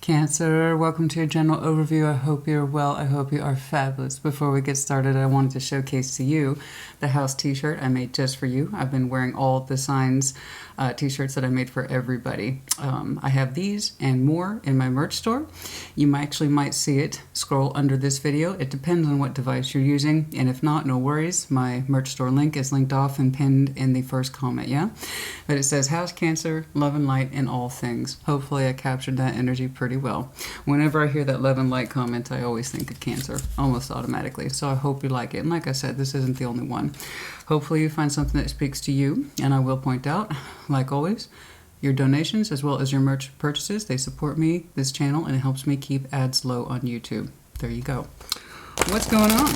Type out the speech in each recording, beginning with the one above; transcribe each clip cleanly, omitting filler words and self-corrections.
Cancer, welcome to your general overview. I hope you're well. I hope you are fabulous. Before we get started, I wanted to showcase to you the house t-shirt I made just for you. I've been wearing all the signs t-shirts that I made for everybody. I have these and more in my merch store. You might see it scroll under this video. It depends on what device you're using, and if not, no worries. My merch store link is linked off and pinned in the first comment, yeah? But it says House Cancer, Love and Light in all things. Hopefully I captured that energy pretty well. Whenever I hear that love and light comment, I always think of Cancer, almost automatically. So I hope you like it. And like I said, this isn't the only one. Hopefully you find something that speaks to you. And I will point out, like always, your donations as well as your merch purchases, they support me, this channel, and it helps me keep ads low on YouTube. There you go. What's going on?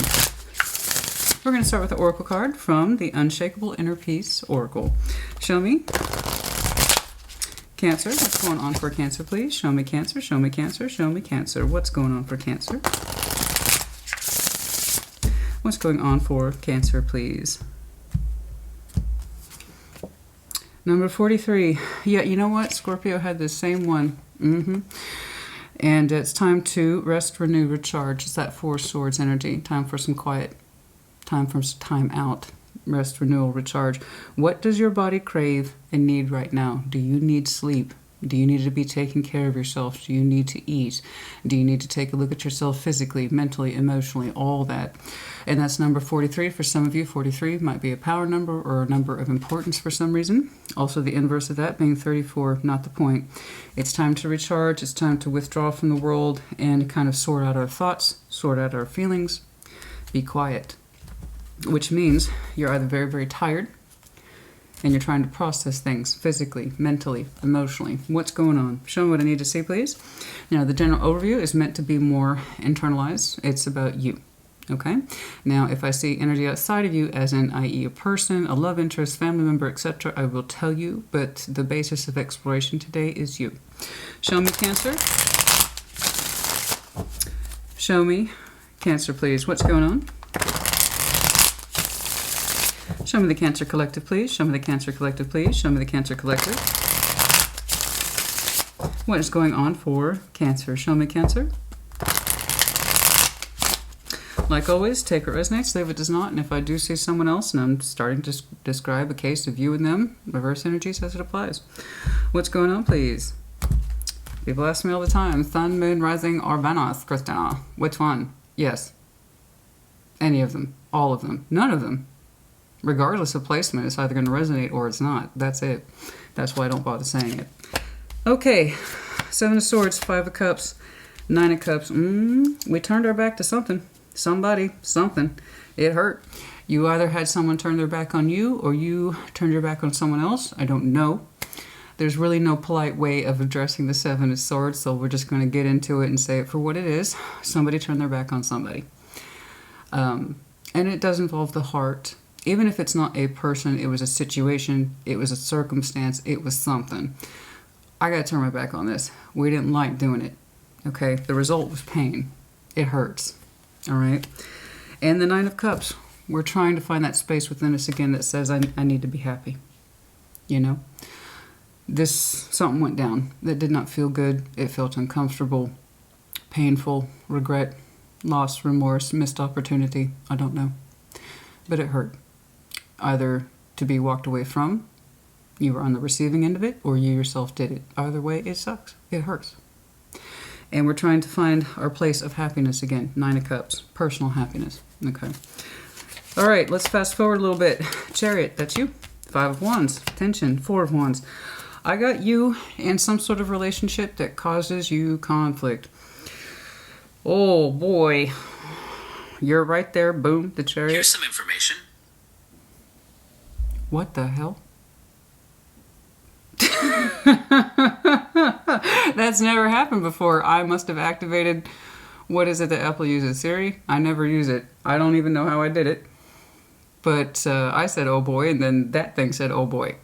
We're going to start with the Oracle card from the Unshakable Inner Peace Oracle. Show me Cancer. What's going on for Cancer, please? Show me Cancer, show me Cancer, show me Cancer. What's going on for Cancer? What's going on for Cancer, please? Number 43. Yeah, you know what? Scorpio had the same one. And it's time to rest, renew, recharge. It's that Four Swords energy. Time for some quiet. Time for some time out. Rest, renewal, recharge. What does your body crave and need right now? Do you need sleep? Do you need to be taking care of yourself? Do you need to eat? Do you need to take a look at yourself physically, mentally, emotionally, all that? And that's number 43 for some of you. 43 might be a power number or a number of importance for some reason. Also the inverse of that being 34, not the point. It's time to recharge. It's time to withdraw from the world and kind of sort out our thoughts, sort out our feelings, be quiet. Which means you're either very, very tired and you're trying to process things physically, mentally, emotionally. What's going on? Show me what I need to see, please. Now, the general overview is meant to be more internalized. It's about you, okay? Now, if I see energy outside of you, as in, i.e. a person, a love interest, family member, etc., I will tell you, but the basis of exploration today is you. Show me Cancer. Show me Cancer, please. What's going on? Show me the Cancer Collective, please. Show me the Cancer Collective, please. Show me the Cancer Collective. What is going on for Cancer? Show me Cancer. Like always, take what resonates, leave what does not. And if I do see someone else and I'm starting to describe a case of you and them, reverse energies as it applies. What's going on, please? People ask me all the time, Sun, Moon, Rising, or Venus, Christina. Which one? Yes. Any of them. All of them. None of them. Regardless of placement, it's either going to resonate or it's not. That's it. That's why I don't bother saying it. Okay. 7 of Swords, 5 of Cups, 9 of Cups. We turned our back to something. Somebody. Something. It hurt. You either had someone turn their back on you or you turned your back on someone else. I don't know. There's really no polite way of addressing the 7 of Swords, so we're just going to get into it and say it for what it is. Somebody turned their back on somebody. And it does involve the heart. Even if it's not a person, it was a situation, it was a circumstance, it was something. I gotta turn my back on this. We didn't like doing it, okay? The result was pain. It hurts, all right? And the 9 of Cups, we're trying to find that space within us again that says, I need to be happy, you know? Something went down that did not feel good. It felt uncomfortable, painful, regret, loss, remorse, missed opportunity. I don't know, but it hurt. Either to be walked away from, you were on the receiving end of it, or you yourself did it. Either way, it sucks. It hurts. And we're trying to find our place of happiness again. 9 of Cups. Personal happiness. Okay. All right, let's fast forward a little bit. Chariot, that's you. 5 of Wands. Tension. 4 of Wands. I got you in some sort of relationship that causes you conflict. Oh, boy. You're right there. Boom. The Chariot. Here's some information. What the hell? That's never happened before. I must have activated, what is it that Apple uses? Siri? I never use it. I don't even know how I did it. But I said, oh boy, and then that thing said, oh boy.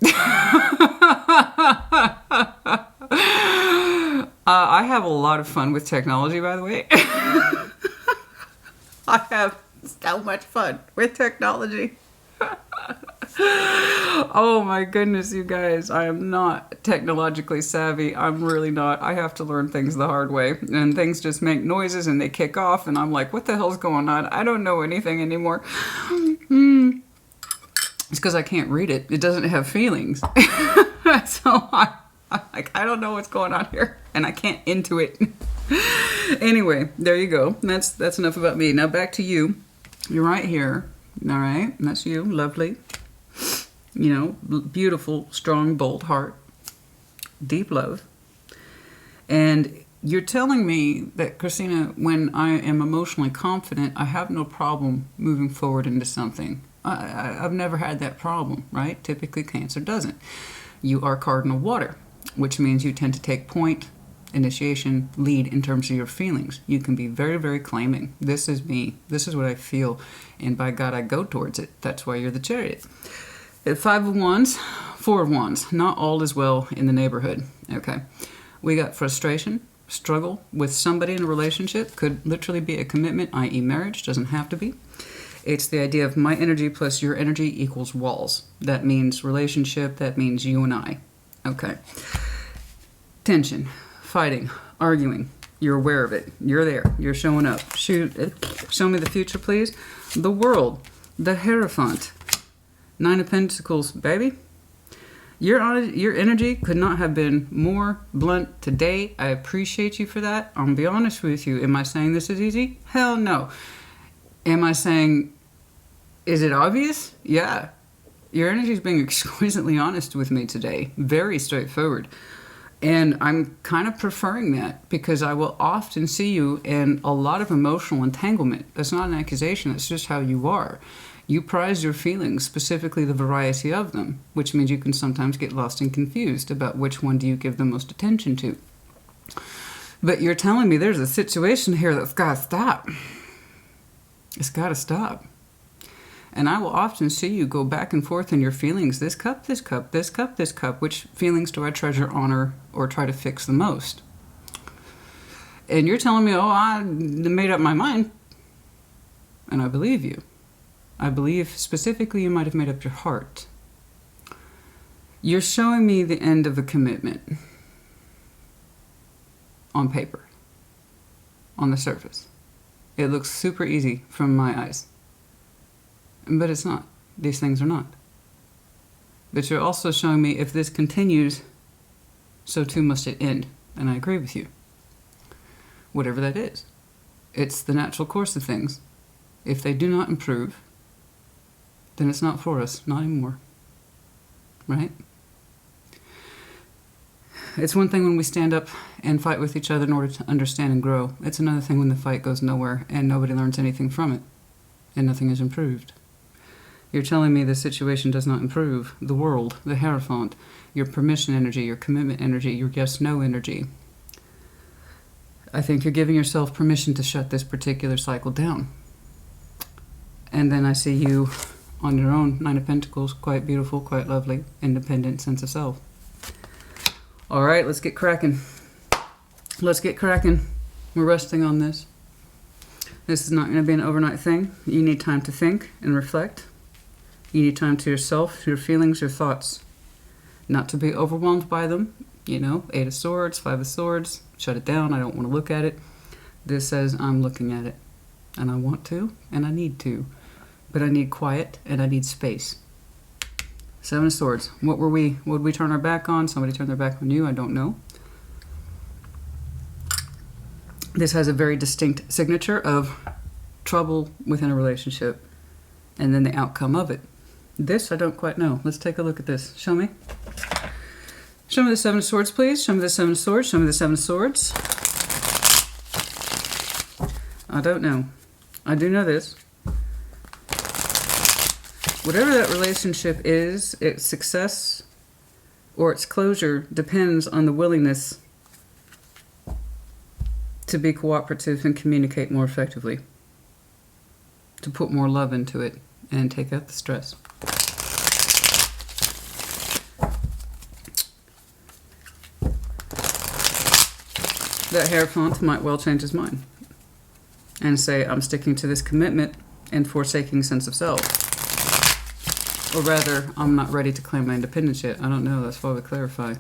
I have a lot of fun with technology, by the way. I have so much fun with technology. Oh my goodness, you guys. I am not technologically savvy. I'm really not. I have to learn things the hard way. And things just make noises and they kick off. And I'm like, what the hell's going on? I don't know anything anymore. It's because I can't read it. It doesn't have feelings. So I'm like, I don't know what's going on here. And I can't intuit. Anyway, there you go. That's enough about me. Now back to you. You're right here. All right. And that's you. Lovely. You know, beautiful, strong, bold heart. Deep love. And you're telling me that, Christina, when I am emotionally confident, I have no problem moving forward into something. I've never had that problem, right? Typically, Cancer doesn't. You are cardinal water, which means you tend to take point, initiation, lead in terms of your feelings. You can be very, very claiming. This is me. This is what I feel. And by God, I go towards it. That's why you're the Chariot. At 5 of Wands, 4 of Wands. Not all is well in the neighborhood. Okay. We got frustration, struggle with somebody in a relationship. Could literally be a commitment, i.e. marriage. Doesn't have to be. It's the idea of my energy plus your energy equals walls. That means relationship. That means you and I. Okay. Tension, fighting, arguing. You're aware of it. You're there. You're showing up. Show me the future, please. The World. The Hierophant. 9 of Pentacles, baby. Your energy could not have been more blunt today. I appreciate you for that. I'll be honest with you. Am I saying this is easy? Hell no. Am I saying, is it obvious? Yeah. Your energy is being exquisitely honest with me today. Very straightforward. And I'm kind of preferring that because I will often see you in a lot of emotional entanglement. That's not an accusation. That's just how you are. You prize your feelings, specifically the variety of them, which means you can sometimes get lost and confused about which one do you give the most attention to. But you're telling me there's a situation here that's got to stop. It's got to stop. And I will often see you go back and forth in your feelings. This cup, this cup, this cup, this cup. Which feelings do I treasure, honor, or try to fix the most? And you're telling me, oh, I made up my mind. And I believe you. I believe specifically you might have made up your heart. You're showing me the end of a commitment. On paper. On the surface. It looks super easy from my eyes. But it's not. These things are not. But you're also showing me if this continues, so too must it end. And I agree with you. Whatever that is. It's the natural course of things. If they do not improve, then it's not for us. Not anymore. Right? It's one thing when we stand up and fight with each other in order to understand and grow. It's another thing when the fight goes nowhere and nobody learns anything from it. And nothing is improved. You're telling me the situation does not improve. The World, the Hierophant, your permission energy, your commitment energy, your yes-no energy. I think you're giving yourself permission to shut this particular cycle down. And then I see you on your own, 9 of Pentacles, quite beautiful, quite lovely, independent sense of self. All right, let's get cracking. Let's get cracking. We're resting on this. This is not going to be an overnight thing. You need time to think and reflect. You need time to yourself, your feelings, your thoughts. Not to be overwhelmed by them. You know, 8 of Swords, 5 of Swords. Shut it down. I don't want to look at it. This says I'm looking at it. And I want to, and I need to. But I need quiet, and I need space. 7 of Swords. What would we turn our back on? Somebody turned their back on you? I don't know. This has a very distinct signature of trouble within a relationship. And then the outcome of it. This, I don't quite know. Let's take a look at this. Show me. Show me the 7 of Swords, please. Show me the 7 of Swords. Show me the 7 of Swords. I don't know. I do know this. Whatever that relationship is, its success or its closure depends on the willingness to be cooperative and communicate more effectively. To put more love into it and take out the stress. That Hierophant might well change his mind and say, I'm sticking to this commitment and forsaking sense of self. Or rather, I'm not ready to claim my independence yet. I don't know. That's why we clarify.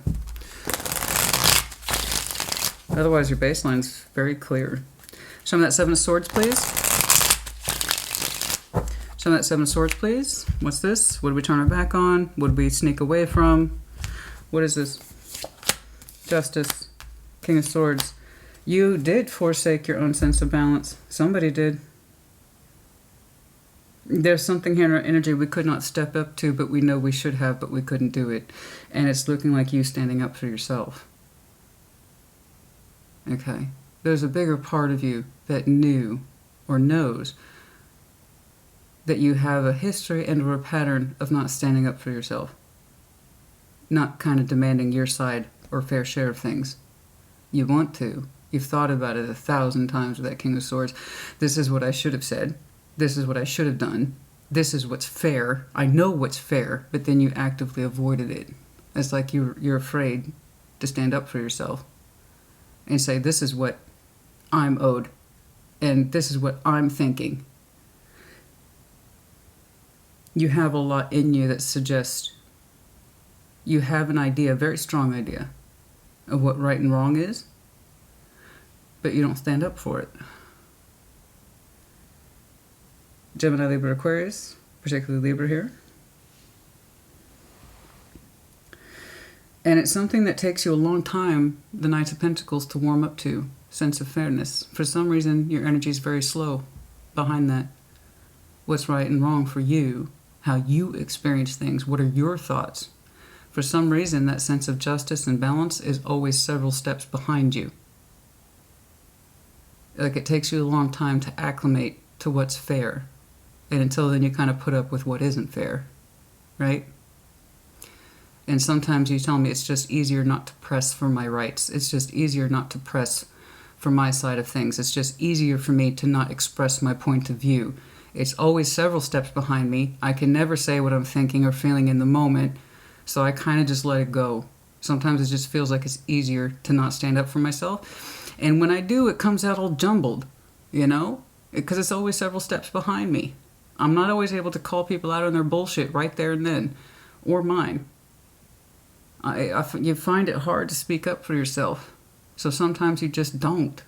Otherwise, your baseline's very clear. Show me that Seven of Swords, please. Show me that Seven of Swords, please. What's this? What did we turn our back on? What did we sneak away from? What is this? Justice. King of Swords. You did forsake your own sense of balance. Somebody did. There's something here in our energy we could not step up to, but we know we should have, but we couldn't do it. And it's looking like you standing up for yourself. Okay? There's a bigger part of you that knew or knows that you have a history and or a pattern of not standing up for yourself. Not kind of demanding your side or fair share of things. You want to. You've thought about it 1,000 times with that King of Swords. This is what I should have said. This is what I should have done. This is what's fair. I know what's fair, but then you actively avoided it. It's like you're afraid to stand up for yourself and say, this is what I'm owed, and this is what I'm thinking. You have a lot in you that suggests you have an idea, a very strong idea, of what right and wrong is, but you don't stand up for it. Gemini, Libra, Aquarius, particularly Libra here. And it's something that takes you a long time, the Knights of Pentacles, to warm up to. Sense of fairness. For some reason, your energy is very slow behind that. What's right and wrong for you, how you experience things, what are your thoughts? For some reason, that sense of justice and balance is always several steps behind you. Like it takes you a long time to acclimate to what's fair. And until then, you kind of put up with what isn't fair, right? And sometimes you tell me it's just easier not to press for my rights. It's just easier not to press for my side of things. It's just easier for me to not express my point of view. It's always several steps behind me. I can never say what I'm thinking or feeling in the moment, so I kind of just let it go. Sometimes it just feels like it's easier to not stand up for myself. And when I do, it comes out all jumbled, you know? Because it's always several steps behind me. I'm not always able to call people out on their bullshit right there and then, or mine. You find it hard to speak up for yourself, so sometimes you just don't.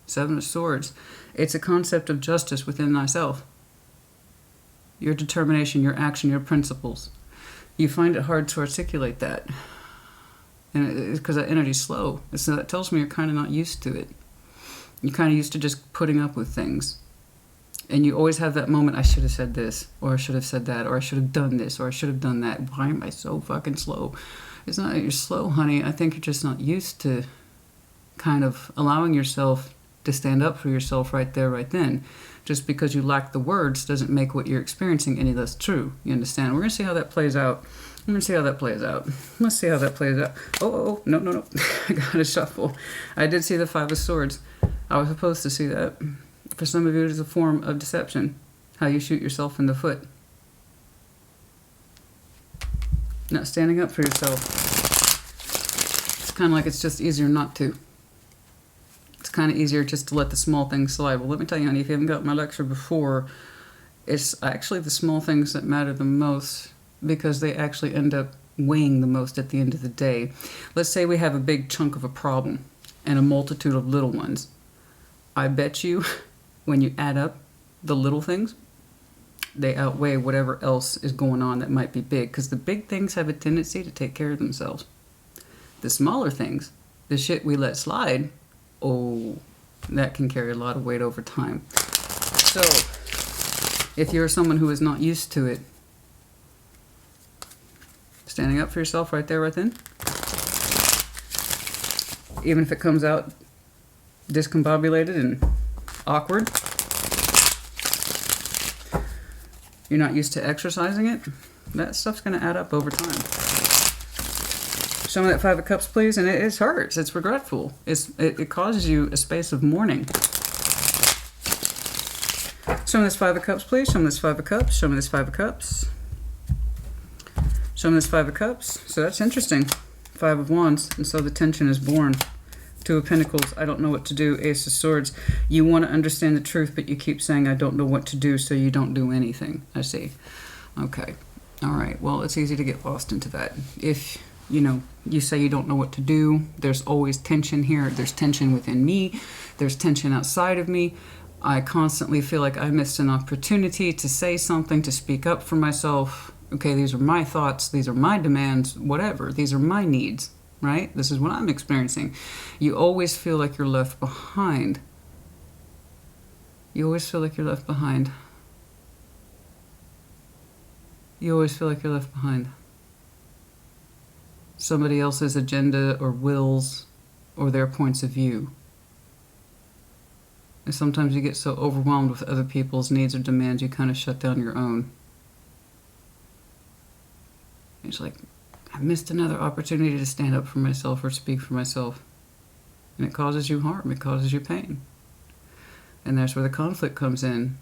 Seven of Swords. It's a concept of justice within thyself. Your determination, your action, your principles. You find it hard to articulate that. And it's because that energy's slow. So that tells me you're kind of not used to it. You're kind of used to just putting up with things. And you always have that moment, I should have said this, or I should have said that, or I should have done this, or I should have done that. Why am I so fucking slow? It's not that you're slow, honey. I think you're just not used to kind of allowing yourself to stand up for yourself right there, right then. Just because you lack the words doesn't make what you're experiencing any less true. You understand? We're going to see how that plays out. I'm going to see how that plays out. Let's see how that plays out. Oh, no. I got to shuffle. I did see the Five of Swords. I was supposed to see that. For some of you, it is a form of deception. How you shoot yourself in the foot. Not standing up for yourself. It's kind of like it's just easier not to. It's kind of easier just to let the small things slide. Well, let me tell you, honey, if you haven't got my lecture before, it's actually the small things that matter the most because they actually end up weighing the most at the end of the day. Let's say we have a big chunk of a problem and a multitude of little ones. I bet you when you add up the little things, they outweigh whatever else is going on that might be big, because the big things have a tendency to take care of themselves. The smaller things, the shit we let slide, oh, that can carry a lot of weight over time. So, if you're someone who is not used to it, standing up for yourself right there, right then, even if it comes out discombobulated and awkward, you're not used to exercising it, that stuff's going to add up over time. Show me that Five of Cups, please. And it hurts. It's regretful. It causes you a space of mourning. Show me this Five of Cups, please. Show me this Five of Cups. Show me this Five of Cups. Show me this Five of Cups. So that's interesting. Five of Wands. And so the tension is born. Two of Pentacles. I don't know what to do. Ace of Swords. You want to understand the truth, but you keep saying, I don't know what to do, so you don't do anything. I see. Okay. All right, well, it's easy to get lost into that. If, you say you don't know what to do, there's always tension here. There's tension within me. There's tension outside of me. I constantly feel like I missed an opportunity to say something, to speak up for myself. Okay, these are my thoughts. These are my demands, whatever. These are my needs, right? This is what I'm experiencing. You always feel like you're left behind. You always feel like you're left behind. You always feel like you're left behind. Somebody else's agenda or wills or their points of view. And sometimes you get so overwhelmed with other people's needs or demands, you kind of shut down your own. It's like, I missed another opportunity to stand up for myself or speak for myself. And it causes you harm. It causes you pain. And that's where the conflict comes in.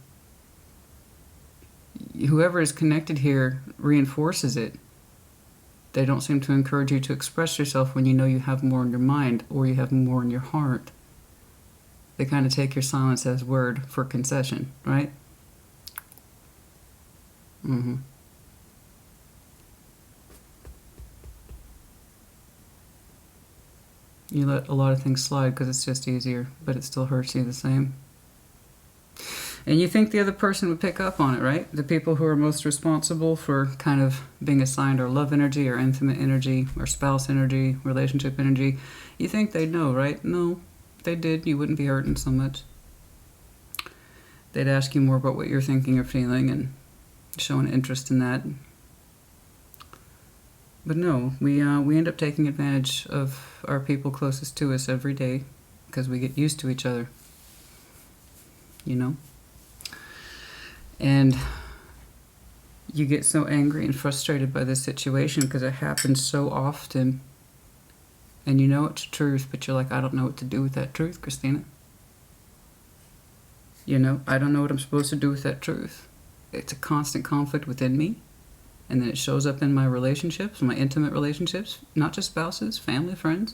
Whoever is connected here reinforces it. They don't seem to encourage you to express yourself when you know you have more in your mind or you have more in your heart. They kind of take your silence as word for concession, right? Mm-hmm. You let a lot of things slide because it's just easier, but it still hurts you the same. And you think the other person would pick up on it, right? The people who are most responsible for kind of being assigned our love energy, our intimate energy, our spouse energy, relationship energy. You think they'd know, right? No, if they did, you wouldn't be hurting so much. They'd ask you more about what you're thinking or feeling and show an interest in that. But no, we end up taking advantage of our people closest to us every day because we get used to each other, And you get so angry and frustrated by this situation because it happens so often. And you know it's truth, but you're like, I don't know what to do with that truth, Christina. I don't know what I'm supposed to do with that truth. It's a constant conflict within me. And then it shows up in my relationships, my intimate relationships, not just spouses, family, friends.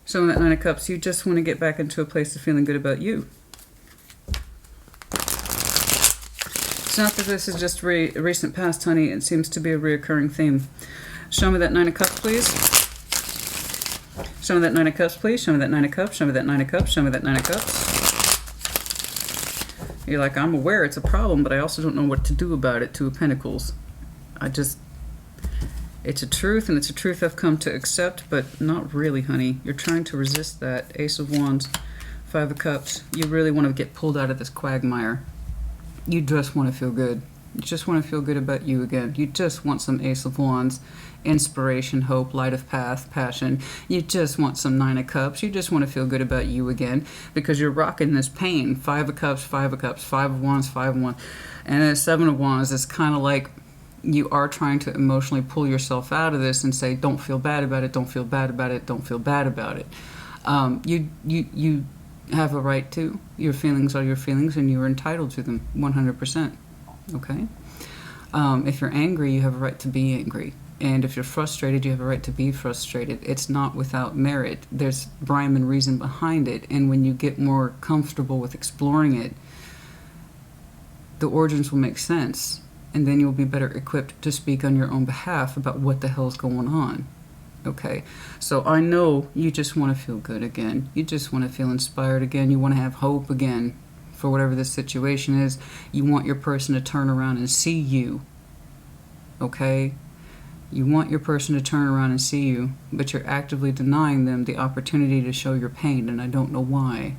So in that Nine of Cups, you just want to get back into a place of feeling good about you. It's not that this is just recent past, honey. It seems to be a reoccurring theme. Show me that Nine of Cups, please. Show me that Nine of Cups, please. Show me that Nine of Cups. Show me that Nine of Cups. Show me that Nine of Cups. You're like, I'm aware it's a problem, but I also don't know what to do about it. Two of Pentacles. It's a truth, and it's a truth I've come to accept, but not really, honey. You're trying to resist that. Ace of Wands, Five of Cups. You really want to get pulled out of this quagmire. You just want to feel good. You just want to feel good about you again. You just want some Ace of Wands, inspiration, hope, light of path, passion. You just want some Nine of Cups. You just want to feel good about you again because you're rocking this pain. Five of Cups, Five of Cups, Five of Wands, Five of Wands. And then Seven of Wands is kind of like you are trying to emotionally pull yourself out of this and say, don't feel bad about it, don't feel bad about it, don't feel bad about it. You have a right to. Your feelings are your feelings and you're entitled to them 100%. Okay? If you're angry, you have a right to be angry. And if you're frustrated, you have a right to be frustrated. It's not without merit. There's rhyme and reason behind it. And when you get more comfortable with exploring it, the origins will make sense. And then you'll be better equipped to speak on your own behalf about what the hell's going on. Okay? So I know you just want to feel good again. You just want to feel inspired again. You want to have hope again for whatever this situation is. You want your person to turn around and see you. Okay? You want your person to turn around and see you, but you're actively denying them the opportunity to show your pain, and I don't know why.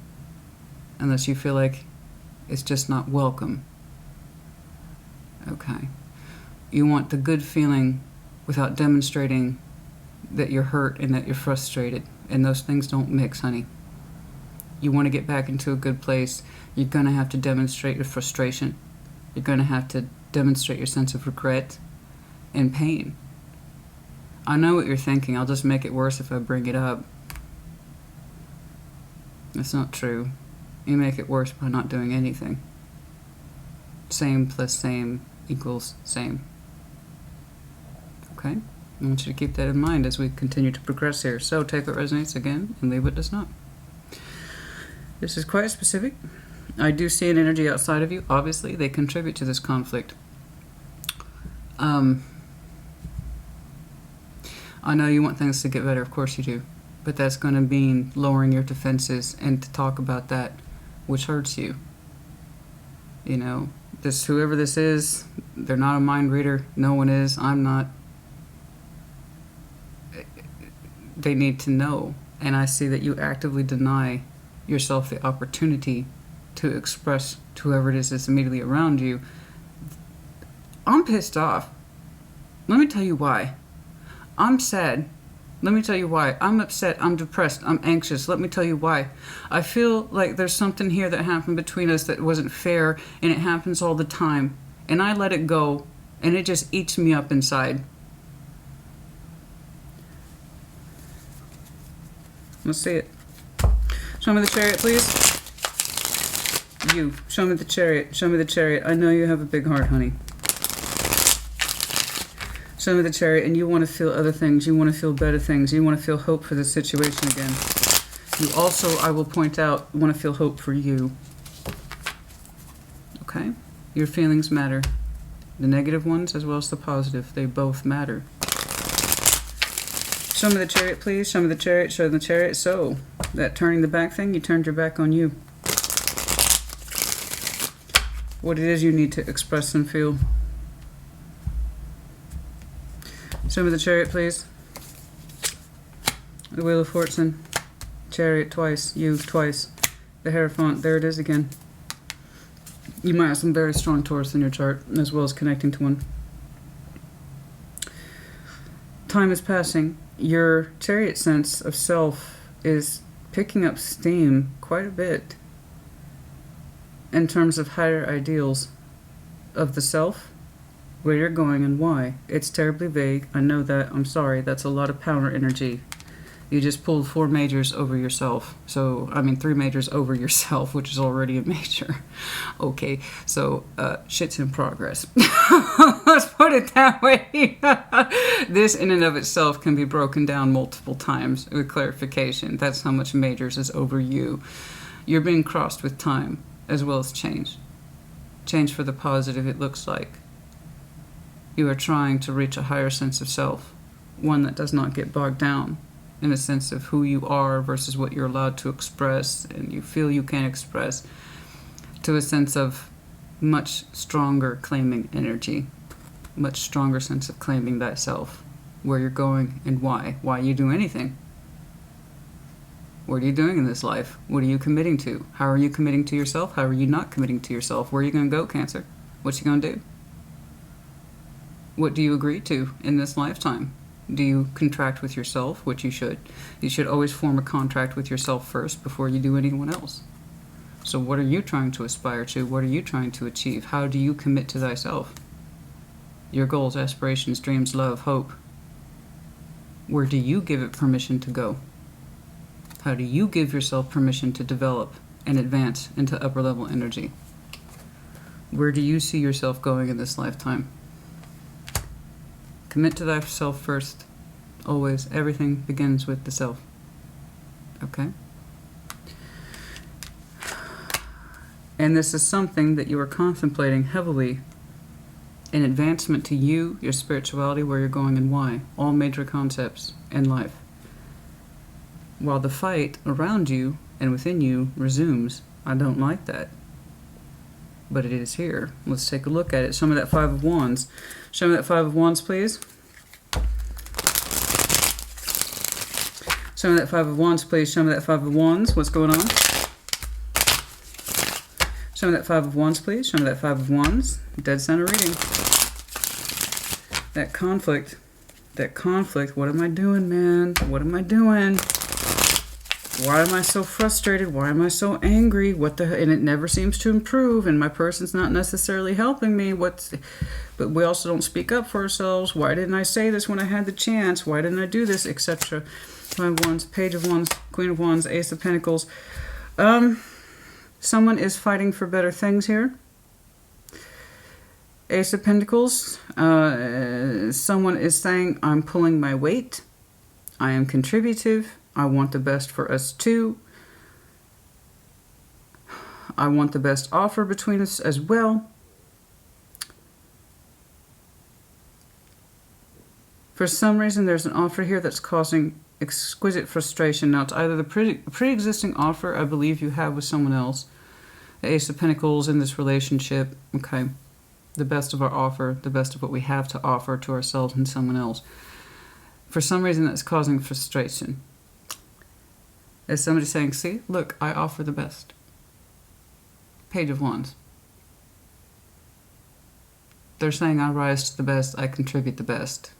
Unless you feel like it's just not welcome. Okay. You want the good feeling without demonstrating that you're hurt and that you're frustrated. And those things don't mix, honey. You want to get back into a good place, you're going to have to demonstrate your frustration. You're going to have to demonstrate your sense of regret and pain. I know what you're thinking. I'll just make it worse if I bring it up. That's not true. You make it worse by not doing anything. Same plus same equals same. Okay? I want you to keep that in mind as we continue to progress here. So take what resonates again and leave what does not. This is quite specific. I do see an energy outside of you. Obviously, they contribute to this conflict. I know you want things to get better. Of course you do. But that's going to mean lowering your defenses and to talk about that, which hurts you. You know, this whoever this is, they're not a mind reader. No one is. I'm not. They need to know. And I see that you actively deny yourself the opportunity to express to whoever it is that's immediately around you. I'm pissed off. Let me tell you why. I'm sad. Let me tell you why. I'm upset. I'm depressed. I'm anxious. Let me tell you why. I feel like there's something here that happened between us that wasn't fair, and it happens all the time. And I let it go, and it just eats me up inside. Let's see it. Show me the Chariot, please. You. Show me the Chariot. Show me the Chariot. I know you have a big heart, honey. Show me the Chariot, and you want to feel other things. You want to feel better things. You want to feel hope for the situation again. You also, I will point out, want to feel hope for you. Okay? Your feelings matter. The negative ones as well as the positive. They both matter. Show me the Chariot, please. Show me the Chariot. Show me the Chariot. So, that turning the back thing, you turned your back on you. What it is you need to express and feel. Show me the Chariot, please. The Wheel of Fortune. Chariot twice. You twice. The Hierophant. There it is again. You might have some very strong Taurus in your chart, as well as connecting to one. Time is passing. Your Chariot sense of self is picking up steam quite a bit in terms of higher ideals of the self, where you're going and why. It's terribly vague. I know that. I'm sorry. That's a lot of power energy. You just pulled 4 majors over yourself. So, I mean, 3 majors over yourself, which is already a major. Okay, so shit's in progress. Let's put it that way. This in and of itself can be broken down multiple times with clarification. That's how much majors is over you. You're being crossed with time as well as change. Change for the positive, it looks like. You are trying to reach a higher sense of self, one that does not get bogged down in a sense of who you are versus what you're allowed to express and you feel you can express, to a sense of much stronger claiming energy, much stronger sense of claiming that self, where you're going and why you do anything. What are you doing in this life? What are you committing to? How are you committing to yourself? How are you not committing to yourself? Where are you going to go, Cancer? What you going to do? What do you agree to in this lifetime? Do you contract with yourself, which you should? You should always form a contract with yourself first before you do anyone else. So what are you trying to aspire to? What are you trying to achieve? How do you commit to thyself? Your goals, aspirations, dreams, love, hope. Where do you give it permission to go? How do you give yourself permission to develop and advance into upper level energy? Where do you see yourself going in this lifetime? Commit to thyself first. Always. Everything begins with the self. Okay? And this is something that you are contemplating heavily in advancement to you, your spirituality, where you're going and why. All major concepts in life. While the fight around you and within you resumes. I don't like that. But it is here. Let's take a look at it. Show me that 5 of Wands. Show me that 5 of Wands, please. Show me that 5 of Wands, please. Show me that 5 of Wands. What's going on? Show me that 5 of Wands, please. Show me that 5 of Wands. Dead center reading. That conflict. That conflict. What am I doing, man? What am I doing? Why am I so frustrated? Why am I so angry? And it never seems to improve, and my person's not necessarily helping me. But we also don't speak up for ourselves. Why didn't I say this when I had the chance? Why didn't I do this? Etc. 5 of Wands, Page of Wands, Queen of Wands, Ace of Pentacles. Someone is fighting for better things here. Ace of Pentacles. Someone is saying, I'm pulling my weight. I am contributive. I want the best for us too. I want the best offer between us as well. For some reason, there's an offer here that's causing exquisite frustration. Now, it's either the pre-existing offer I believe you have with someone else, the Ace of Pentacles in this relationship, okay, the best of our offer, the best of what we have to offer to ourselves and someone else. For some reason, that's causing frustration. Is somebody saying, see, look, I offer the best. Page of Wands. They're saying I rise to the best, I contribute the best.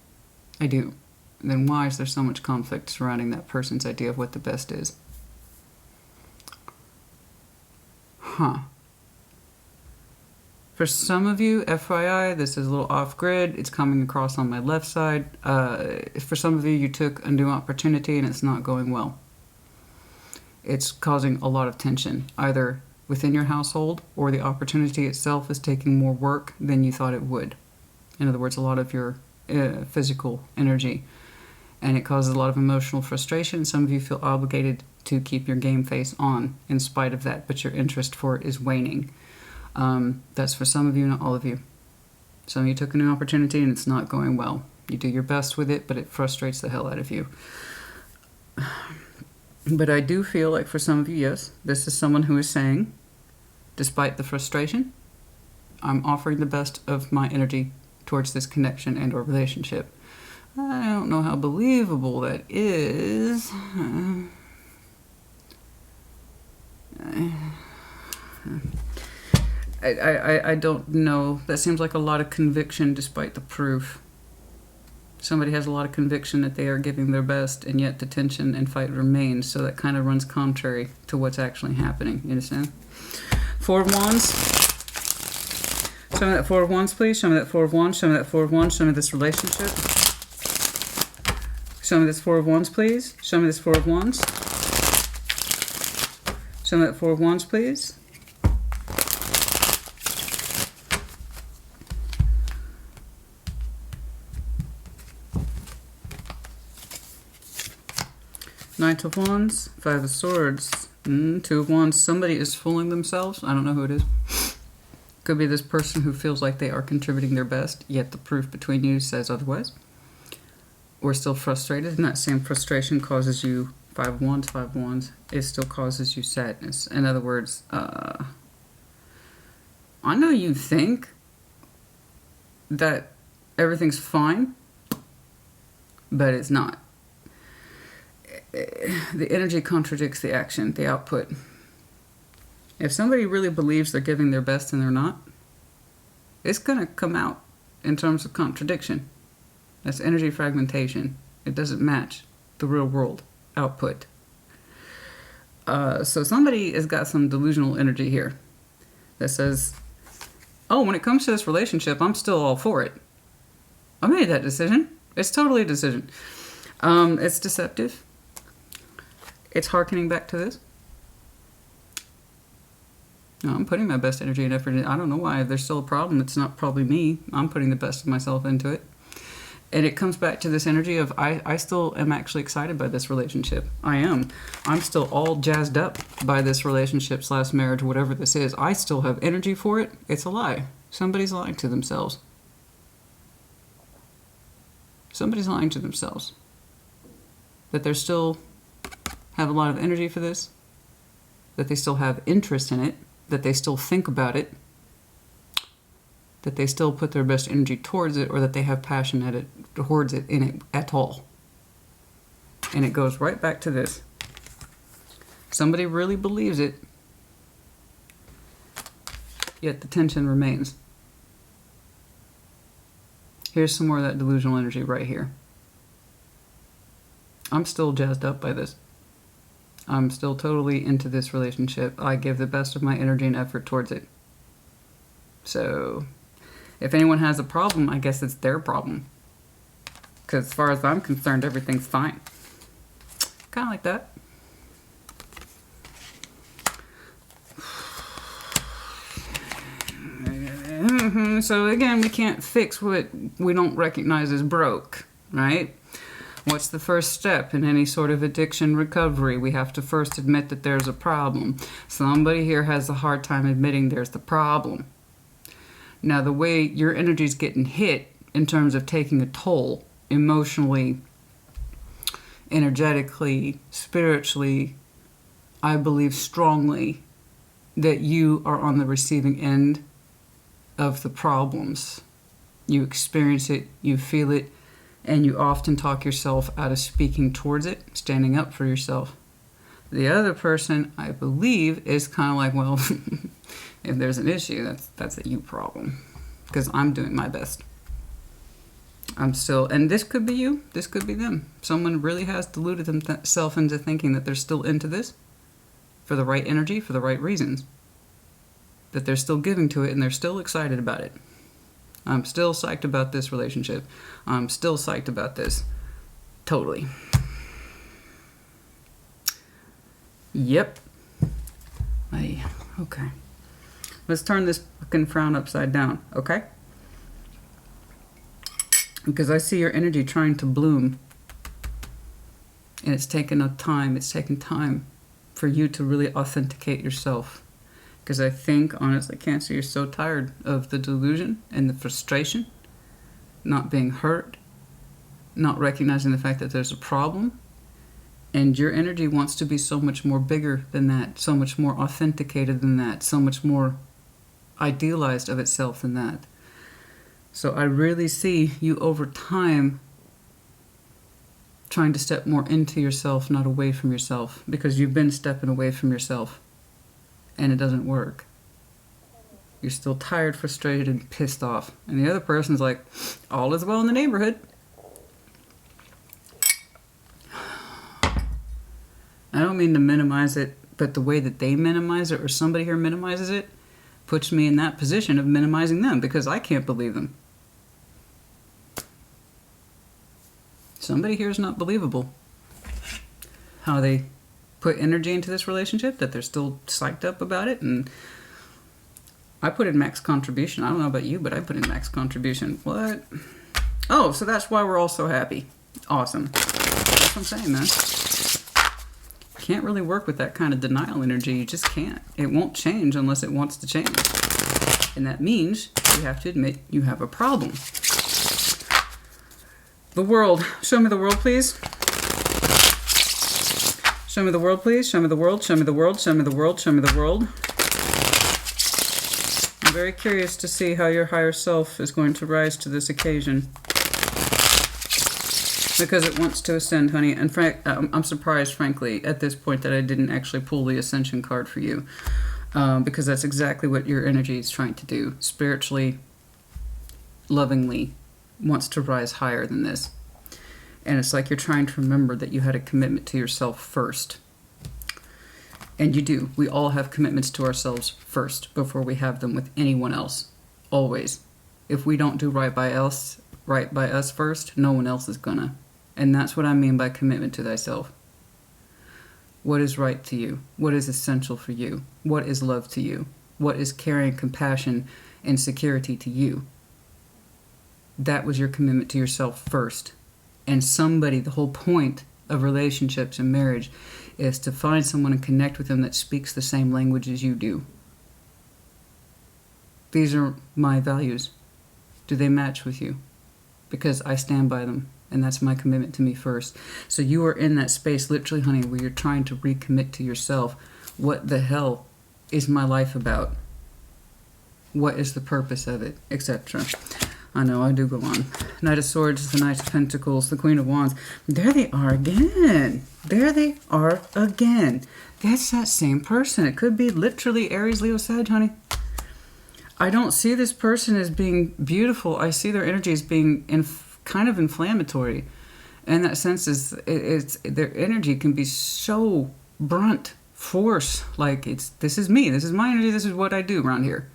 I do. Then why is there so much conflict surrounding that person's idea of what the best is? Huh. For some of you, FYI, this is a little off-grid. It's coming across on my left side. For some of you, you took a new opportunity and it's not going well. It's causing a lot of tension, either within your household or the opportunity itself is taking more work than you thought it would. In other words, a lot of your physical energy. And it causes a lot of emotional frustration. Some of you feel obligated to keep your game face on in spite of that, but your interest for it is waning. That's for some of you, not all of you. Some of you took a new opportunity and it's not going well. You do your best with it, but it frustrates the hell out of you. But I do feel like for some of you, yes, this is someone who is saying, despite the frustration, I'm offering the best of my energy towards this connection and or relationship. I don't know how believable that is. I don't know. That seems like a lot of conviction despite the proof. Somebody has a lot of conviction that they are giving their best, and yet the tension and fight remains, so that kind of runs contrary to what's actually happening. You understand? Four of Wands. Show me that Four of Wands, please. Show me that Four of Wands. Show me that Four of Wands. Show me this relationship. Show me this Four of Wands, please. Show me this Four of Wands. Show me that Four of Wands, please. Knight of Wands, Five of Swords, Two of Wands. Somebody is fooling themselves. I don't know who it is. Could be this person who feels like they are contributing their best, yet the proof between you says otherwise. Or still frustrated, and that same frustration causes you Five of Wands. It still causes you sadness. In other words, I know you think that everything's fine, but it's not. The energy contradicts the action, the output. If somebody really believes they're giving their best and they're not, it's going to come out in terms of contradiction. That's energy fragmentation. It doesn't match the real world output. So somebody has got some delusional energy here that says, oh, when it comes to this relationship, I'm still all for it. I made that decision. It's totally a decision. It's deceptive. It's hearkening back to this. No, I'm putting my best energy and effort in. I don't know why. If there's still a problem, it's not probably me. I'm putting the best of myself into it. And it comes back to this energy of I still am actually excited by this relationship. I am. I'm still all jazzed up by this relationship / marriage, whatever this is. I still have energy for it. It's a lie. Somebody's lying to themselves. Somebody's lying to themselves. That they're still have a lot of energy for this. That they still have interest in it. That they still think about it. That they still put their best energy towards it, or that they have passion at it, towards it, in it at all. And it goes right back to this. Somebody really believes it, yet the tension remains. Here's some more of that delusional energy right here. I'm still jazzed up by this. I'm still totally into this relationship. I give the best of my energy and effort towards it. So if anyone has a problem, I guess it's their problem. Because as far as I'm concerned, everything's fine. Kind of like that. So again, we can't fix what we don't recognize as broke, right? What's the first step in any sort of addiction recovery? We have to first admit that there's a problem. Somebody here has a hard time admitting there's the problem. Now, the way your energy's getting hit in terms of taking a toll emotionally, energetically, spiritually, I believe strongly that you are on the receiving end of the problems. You experience it, you feel it, and you often talk yourself out of speaking towards it, standing up for yourself. The other person, I believe, is kind of like, well, if there's an issue, that's a you problem. Because I'm doing my best. I'm still, and this could be you, this could be them. Someone really has deluded themselves into thinking that they're still into this for the right energy, for the right reasons. That they're still giving to it and they're still excited about it. I'm still psyched about this relationship. I'm still psyched about this. Totally. Yep. Hey, okay. Let's turn this fucking frown upside down, okay? Because I see your energy trying to bloom. And it's taken time. It's taken time for you to really authenticate yourself. Because I think, honestly, Cancer, you're so tired of the delusion and the frustration, not being heard, not recognizing the fact that there's a problem. And your energy wants to be so much more bigger than that, so much more authenticated than that, so much more idealized of itself than that. So I really see you over time trying to step more into yourself, not away from yourself, because you've been stepping away from yourself. And it doesn't work. You're still tired, frustrated, and pissed off. And the other person's like, all is well in the neighborhood. I don't mean to minimize it, but the way that they minimize it, or somebody here minimizes it, puts me in that position of minimizing them, because I can't believe them. Somebody here is not believable. How they put energy into this relationship, that they're still psyched up about it. And I put in max contribution. I don't know about you, but I put in max contribution. What? Oh, so that's why we're all so happy. Awesome. That's what I'm saying, man. Can't really work with that kind of denial energy. You just can't. It won't change unless it wants to change. And that means you have to admit you have a problem. The world. Show me the world, please. Show me the world, please. Show me the world. Show me the world. Show me the world. Show me the world. I'm very curious to see how your higher self is going to rise to this occasion. Because it wants to ascend, honey. And I'm surprised, frankly, at this point that I didn't actually pull the Ascension card for you. Because that's exactly what your energy is trying to do. Spiritually, lovingly, wants to rise higher than this. And it's like you're trying to remember that you had a commitment to yourself first. And you do. We all have commitments to ourselves first before we have them with anyone else. Always. If we don't do right by us first, no one else is gonna. And that's what I mean by commitment to thyself. What is right to you? What is essential for you? What is love to you? What is caring, compassion, and security to you? That was your commitment to yourself first. And somebody, the whole point of relationships and marriage is to find someone and connect with them that speaks the same language as you do. These are my values. Do they match with you? Because I stand by them, and that's my commitment to me first. So you are in that space, literally, honey, where you're trying to recommit to yourself. What the hell is my life about? What is the purpose of it? Etc. I know, I do go on. Knight of Swords, the Knight of Pentacles, the Queen of Wands. There they are again. There they are again. That's that same person. It could be literally Aries, Leo, Sag, honey. I don't see this person as being beautiful. I see their energy as being kind of inflammatory. And that sense is, their energy can be so brunt, force. Like, this is me. This is my energy. This is what I do around here.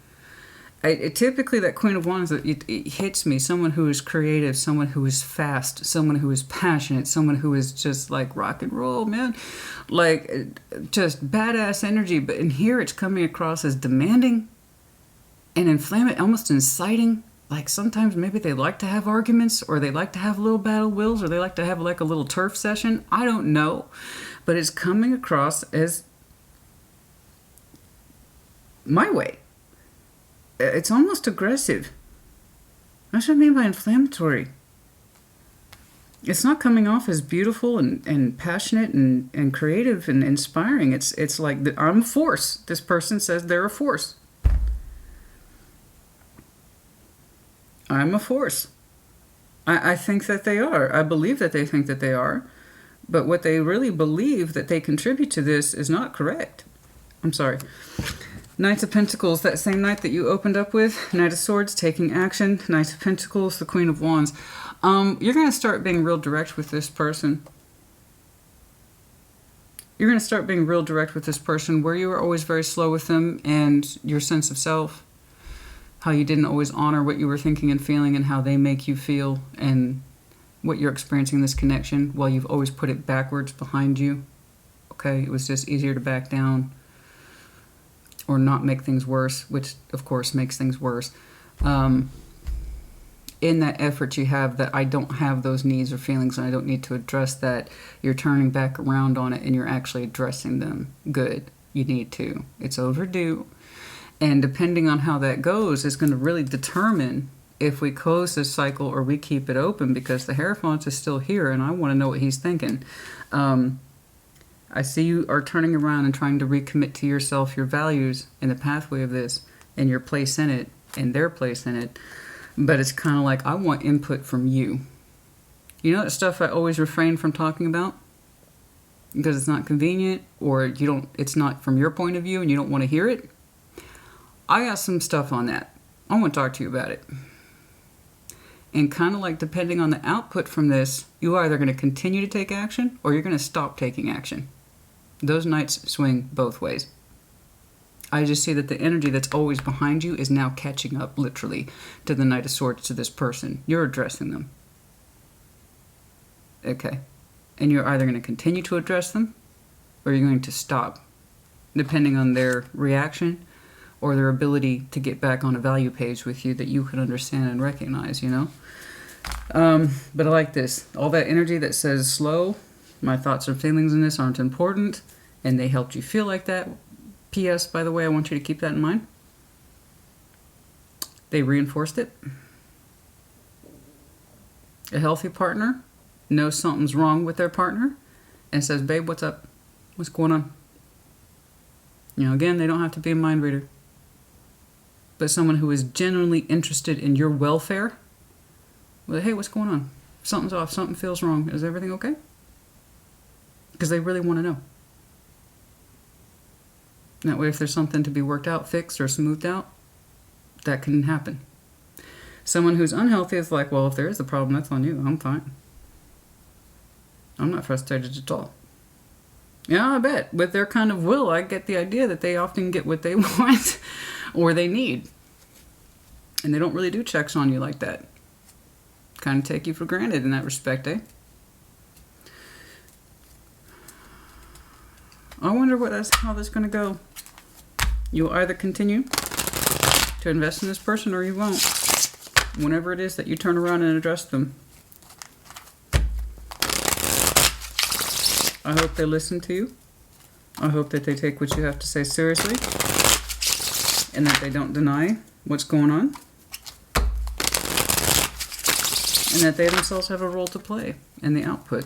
Typically, that Queen of Wands, it hits me. Someone who is creative, someone who is fast, someone who is passionate, someone who is just like rock and roll, man. Like, just badass energy. But in here, it's coming across as demanding and inflammatory, almost inciting. like sometimes maybe they like to have arguments, or they like to have little battle wills, or they like to have like a little turf session. I don't know. But it's coming across as my way. It's almost aggressive. That's what I mean by inflammatory. It's not coming off as beautiful and passionate and creative and inspiring. It's like, I'm a force. This person says they're a force. I'm a force. I think that they are. I believe that they think that they are. But what they really believe that they contribute to this is not correct. I'm sorry. Knights of Pentacles, that same night that you opened up with. Knight of Swords, taking action. Knights of Pentacles, the Queen of Wands. You're going to start being real direct with this person. You're going to start being real direct with this person, where you were always very slow with them, and your sense of self. How you didn't always honor what you were thinking and feeling, and how they make you feel, and what you're experiencing in this connection, while you've always put it backwards behind you. Okay, it was just easier to back down or not make things worse, which of course makes things worse. In that effort you have that I don't have those needs or feelings and I don't need to address that, you're turning back around on it and you're actually addressing them. Good. You need to. It's overdue. And depending on how that goes is going to really determine if we close this cycle or we keep it open, because the Hierophant is still here and I want to know what he's thinking. I see you are turning around and trying to recommit to yourself your values in the pathway of this and your place in it and their place in it. But it's kind of like, I want input from you. You know that stuff I always refrain from talking about? Because it's not convenient, or it's not from your point of view and you don't want to hear it? I got some stuff on that. I want to talk to you about it. And kind of like, depending on the output from this, you are either going to continue to take action or you're going to stop taking action. Those nights swing both ways. I just see that the energy that's always behind you is now catching up, literally, to the Knight of Swords, to this person. You're addressing them. Okay. And you're either going to continue to address them or you're going to stop, depending on their reaction or their ability to get back on a value page with you that you can understand and recognize, you know? But I like this. All that energy that says slow, my thoughts or feelings in this aren't important, and they helped you feel like that. P.S., by the way, I want you to keep that in mind. They reinforced it. A healthy partner knows something's wrong with their partner and says, babe, what's up? What's going on? You know, again, they don't have to be a mind reader. But someone who is genuinely interested in your welfare, well, hey, what's going on? Something's off. Something feels wrong. Is everything okay? Because they really want to know. That way, if there's something to be worked out, fixed, or smoothed out, that can happen. Someone who's unhealthy is like, well, if there is a problem, that's on you. I'm fine. I'm not frustrated at all. Yeah, I bet. With their kind of will, I get the idea that they often get what they want or they need. And they don't really do checks on you like that. Kind of take you for granted in that respect, eh? I wonder how this is going to go. You'll either continue to invest in this person or you won't. Whenever it is that you turn around and address them. I hope they listen to you. I hope that they take what you have to say seriously. And that they don't deny what's going on. And that they themselves have a role to play in the output.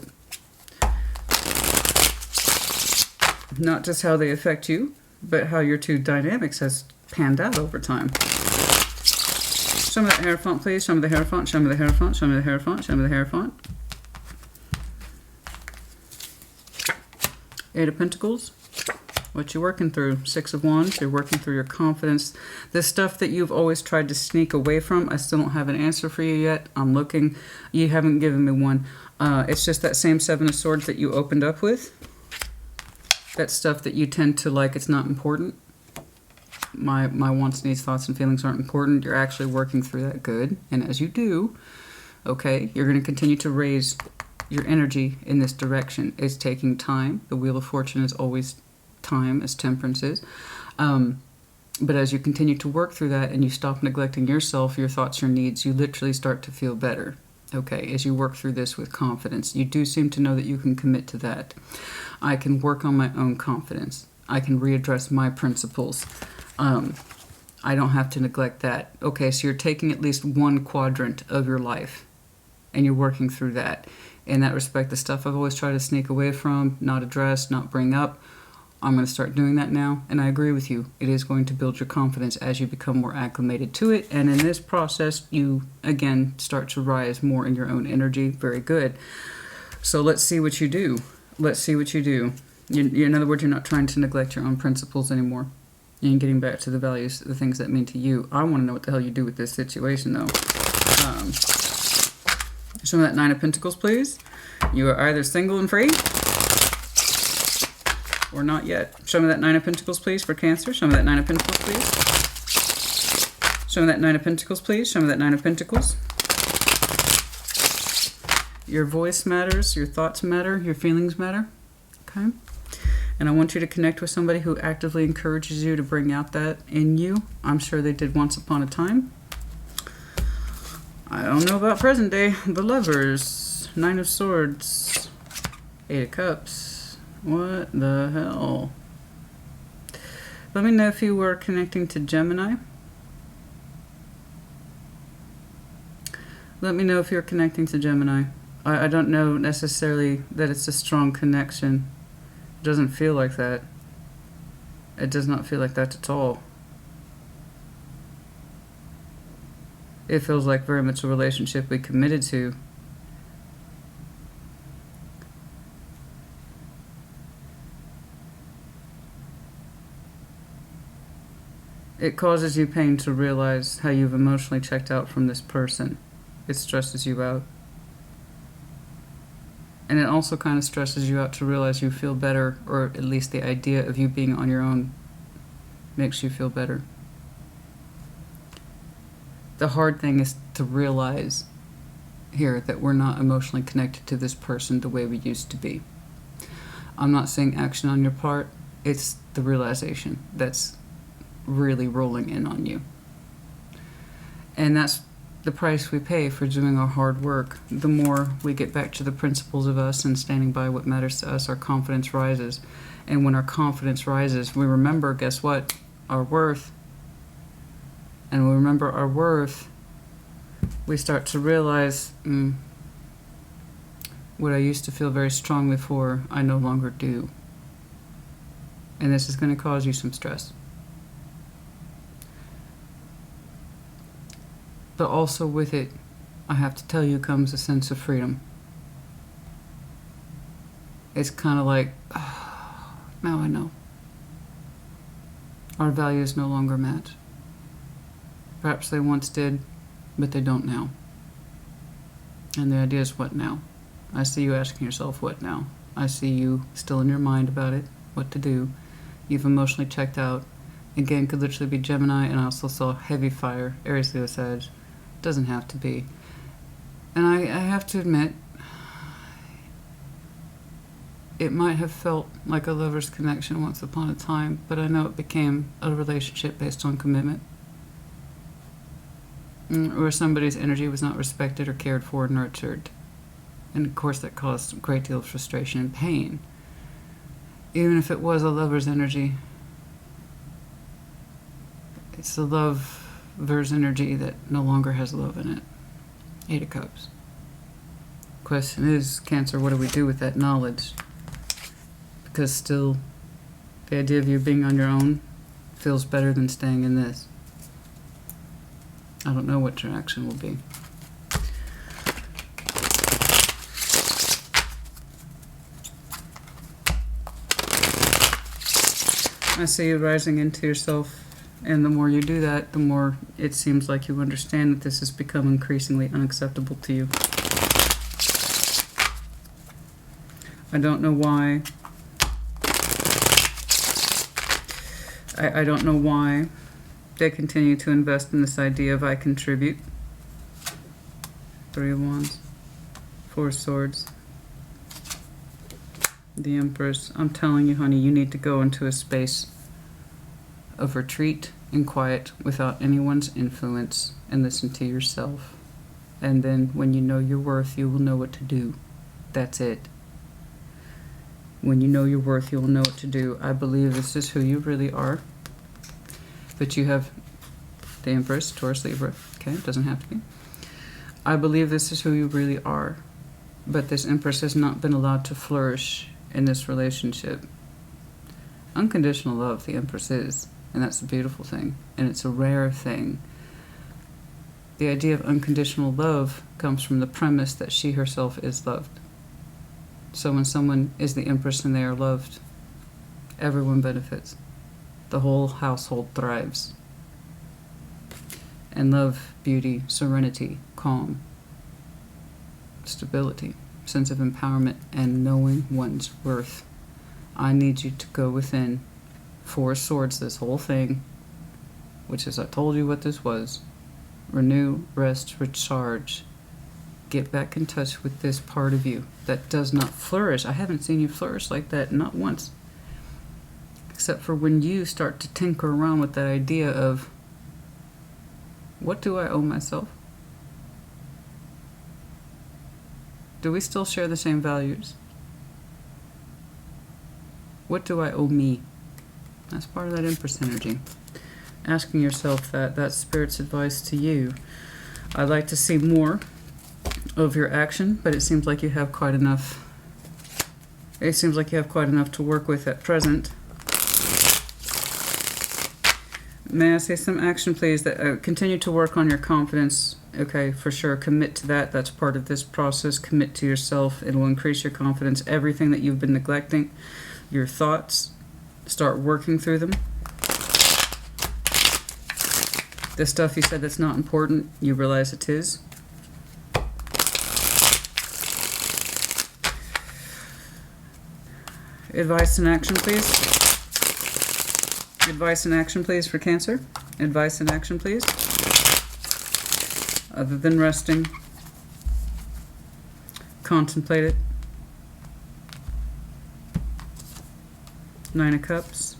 Not just how they affect you, but how your two dynamics has panned out over time. Show me the Hierophant, please. Show me the Hierophant, show me the Hierophant, show me the Hierophant, show me the Hierophant. Eight of Pentacles. What you're working through. Six of Wands. You're working through your confidence. The stuff that you've always tried to sneak away from. I still don't have an answer for you yet. I'm looking. You haven't given me one. It's just that same Seven of Swords that you opened up with. That stuff that you tend to like, it's not important. My wants, needs, thoughts, and feelings aren't important. You're actually working through that. Good. And as you do, okay, you're going to continue to raise your energy in this direction. It's taking time. The Wheel of Fortune is always time, as Temperance is. But as you continue to work through that and you stop neglecting yourself, your thoughts, your needs, you literally start to feel better. Okay, as you work through this with confidence, you do seem to know that you can commit to that. I can work on my own confidence. I can readdress my principles. I don't have to neglect that. Okay, so you're taking at least one quadrant of your life and you're working through that. In that respect, the stuff I've always tried to sneak away from, not address, not bring up, I'm going to start doing that now. And I agree with you. It is going to build your confidence as you become more acclimated to it. And in this process, you, again, start to rise more in your own energy. Very good. So let's see what you do. Let's see what you do. In other words, you're not trying to neglect your own principles anymore. And getting back to the values, the things that mean to you. I want to know what the hell you do with this situation, though. Show me that Nine of Pentacles, please. You are either single and free or not yet. Show me that Nine of Pentacles, please, for Cancer. Show me that Nine of Pentacles, please. Show me that Nine of Pentacles, please. Show me that Nine of Pentacles. Your voice matters. Your thoughts matter. Your feelings matter. Okay? And I want you to connect with somebody who actively encourages you to bring out that in you. I'm sure they did once upon a time. I don't know about present day. The Lovers. Nine of Swords. Eight of Cups. What the hell? Let me know if you were connecting to Gemini. Let me know if you're connecting to Gemini. I don't know necessarily that it's a strong connection. It doesn't feel like that. It does not feel like that at all. It feels like very much a relationship we committed to. It causes you pain to realize how you've emotionally checked out from this person. It stresses you out. And it also kind of stresses you out to realize you feel better, or at least the idea of you being on your own makes you feel better. The hard thing is to realize here that we're not emotionally connected to this person the way we used to be. I'm not saying action on your part, it's the realization that's really rolling in on you. And that's the price we pay for doing our hard work. The more we get back to the principles of us and standing by what matters to us, our confidence rises. And when our confidence rises, we remember, guess what? Our worth. And when we remember our worth, we start to realize what I used to feel very strongly for, I no longer do. And this is going to cause you some stress. But also with it, I have to tell you, comes a sense of freedom. It's kind of like, oh, now I know. Our values no longer match. Perhaps they once did, but they don't now. And the idea is, what now? I see you asking yourself, what now? I see you still in your mind about it, what to do. You've emotionally checked out. Again, could literally be Gemini, and I also saw heavy fire, Aries, Leo, Sag. Doesn't have to be. And I have to admit, it might have felt like a lover's connection once upon a time, but I know it became a relationship based on commitment. Where somebody's energy was not respected or cared for or nurtured. And of course that caused a great deal of frustration and pain. Even if it was a lover's energy, it's the lover's energy that no longer has love in it. Eight of Cups. Question is, Cancer, what do we do with that knowledge? Because still, the idea of you being on your own feels better than staying in this. I don't know what your action will be. I see you rising into yourself, and the more you do that, the more it seems like you understand that this has become increasingly unacceptable to you. I don't know why. I don't know why they continue to invest in this idea of I contribute. Three of Wands. Four of Swords. The Empress. I'm telling you, honey, you need to go into a space of retreat in quiet without anyone's influence and listen to yourself. And then when you know your worth, you will know what to do. That's it. When you know your worth, you will know what to do. I believe this is who you really are. But you have the Empress, Taurus, Libra. Okay, it doesn't have to be. I believe this is who you really are. But this Empress has not been allowed to flourish in this relationship. Unconditional love, the Empress is. And that's a beautiful thing. And it's a rare thing. The idea of unconditional love comes from the premise that she herself is loved. So when someone is the Empress and they are loved, everyone benefits. The whole household thrives. And love, beauty, serenity, calm, stability, sense of empowerment, and knowing one's worth. I need you to go within 4 swords, this whole thing, which is I told you what this was. Renew, rest, recharge. Get back in touch with this part of you that does not flourish. I haven't seen you flourish like that, not once. Except for when you start to tinker around with that idea of, what do I owe myself? Do we still share the same values? What do I owe me? That's part of that Empress energy. Asking yourself that, that's Spirit's advice to you. I'd like to see more of your action, but it seems like you have quite enough. It seems like you have quite enough to work with at present. May I say some action, please? That continue to work on your confidence. Okay, for sure. Commit to that. That's part of this process. Commit to yourself. It will increase your confidence. Everything that you've been neglecting, your thoughts, start working through them. The stuff you said that's not important, you realize it is. Advice and action, please. Advice and action, please, for Cancer. Advice and action, please. Other than resting, contemplate it. 9 of Cups,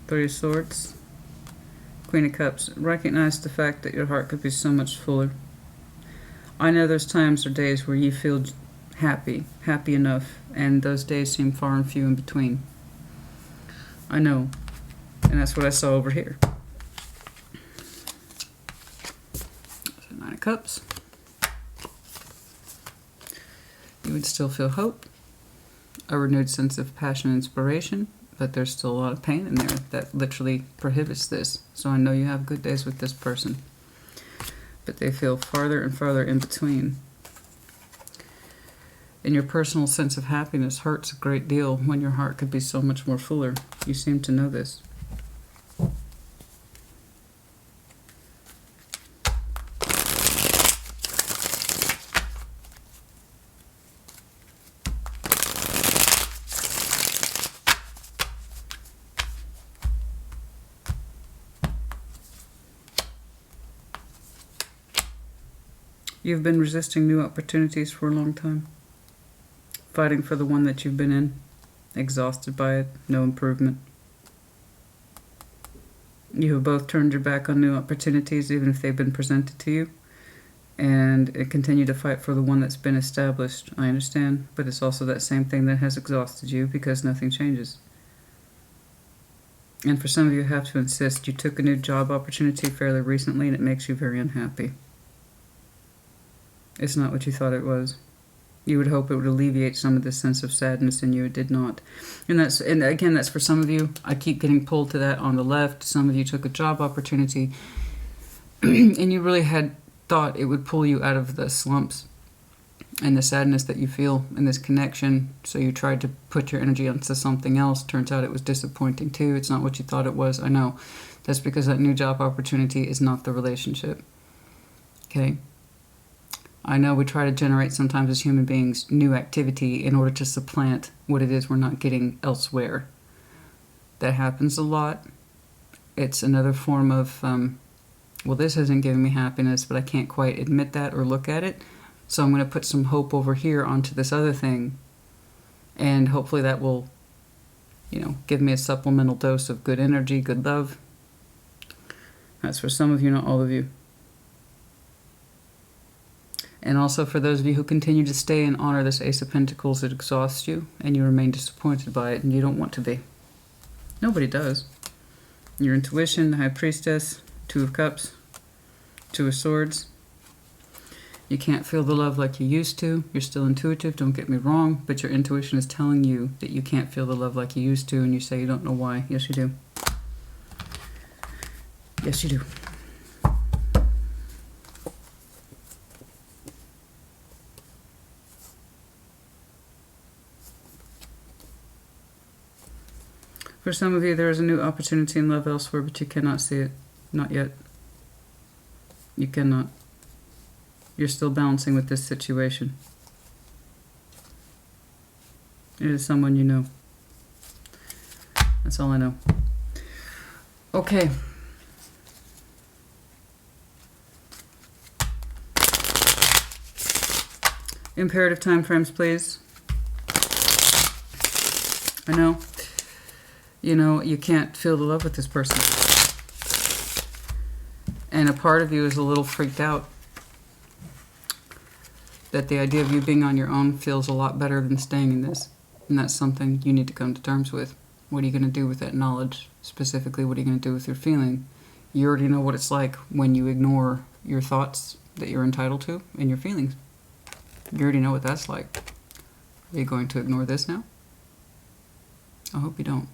3 of Swords, Queen of Cups. Recognize the fact that your heart could be so much fuller. I know there's times or days where you feel happy enough, and those days seem far and few in between. I know, and that's what I saw over here. So 9 of Cups. You would still feel hope, a renewed sense of passion and inspiration, but there's still a lot of pain in there that literally prohibits this. So I know you have good days with this person, but they feel farther and farther in between. And your personal sense of happiness hurts a great deal when your heart could be so much more fuller. You seem to know this. You've been resisting new opportunities for a long time. Fighting for the one that you've been in. Exhausted by it. No improvement. You have both turned your back on new opportunities, even if they've been presented to you. And continue to fight for the one that's been established. I understand. But it's also that same thing that has exhausted you because nothing changes. And for some of you, I have to insist. You took a new job opportunity fairly recently and it makes you very unhappy. It's not what you thought it was. You would hope it would alleviate some of this sense of sadness in you. It did not. And again, that's for some of you. I keep getting pulled to that on the left. Some of you took a job opportunity and you really had thought it would pull you out of the slumps and the sadness that you feel in this connection. So you tried to put your energy onto something else. Turns out it was disappointing too. It's not what you thought it was. I know. That's because that new job opportunity is not the relationship. Okay? I know we try to generate sometimes as human beings new activity in order to supplant what it is we're not getting elsewhere. That happens a lot. It's another form of, well, this isn't giving me happiness, but I can't quite admit that or look at it. So I'm going to put some hope over here onto this other thing. And hopefully that will, give me a supplemental dose of good energy, good love. That's for some of you, not all of you. And also for those of you who continue to stay and honor this Ace of Pentacles, it exhausts you and you remain disappointed by it and you don't want to be. Nobody does. Your intuition, the High Priestess, Two of Cups, Two of Swords. You can't feel the love like you used to. You're still intuitive, don't get me wrong, but your intuition is telling you that you can't feel the love like you used to, and you say you don't know why. Yes, you do. Yes, you do. For some of you, there is a new opportunity in love elsewhere, but you cannot see it. Not yet. You cannot. You're still balancing with this situation. It is someone you know. That's all I know. Okay. Imperative time frames, please. I know. You know, you can't feel the love with this person. And a part of you is a little freaked out that the idea of you being on your own feels a lot better than staying in this. And that's something you need to come to terms with. What are you going to do with that knowledge? Specifically, what are you going to do with your feeling? You already know what it's like when you ignore your thoughts that you're entitled to and your feelings. You already know what that's like. Are you going to ignore this now? I hope you don't.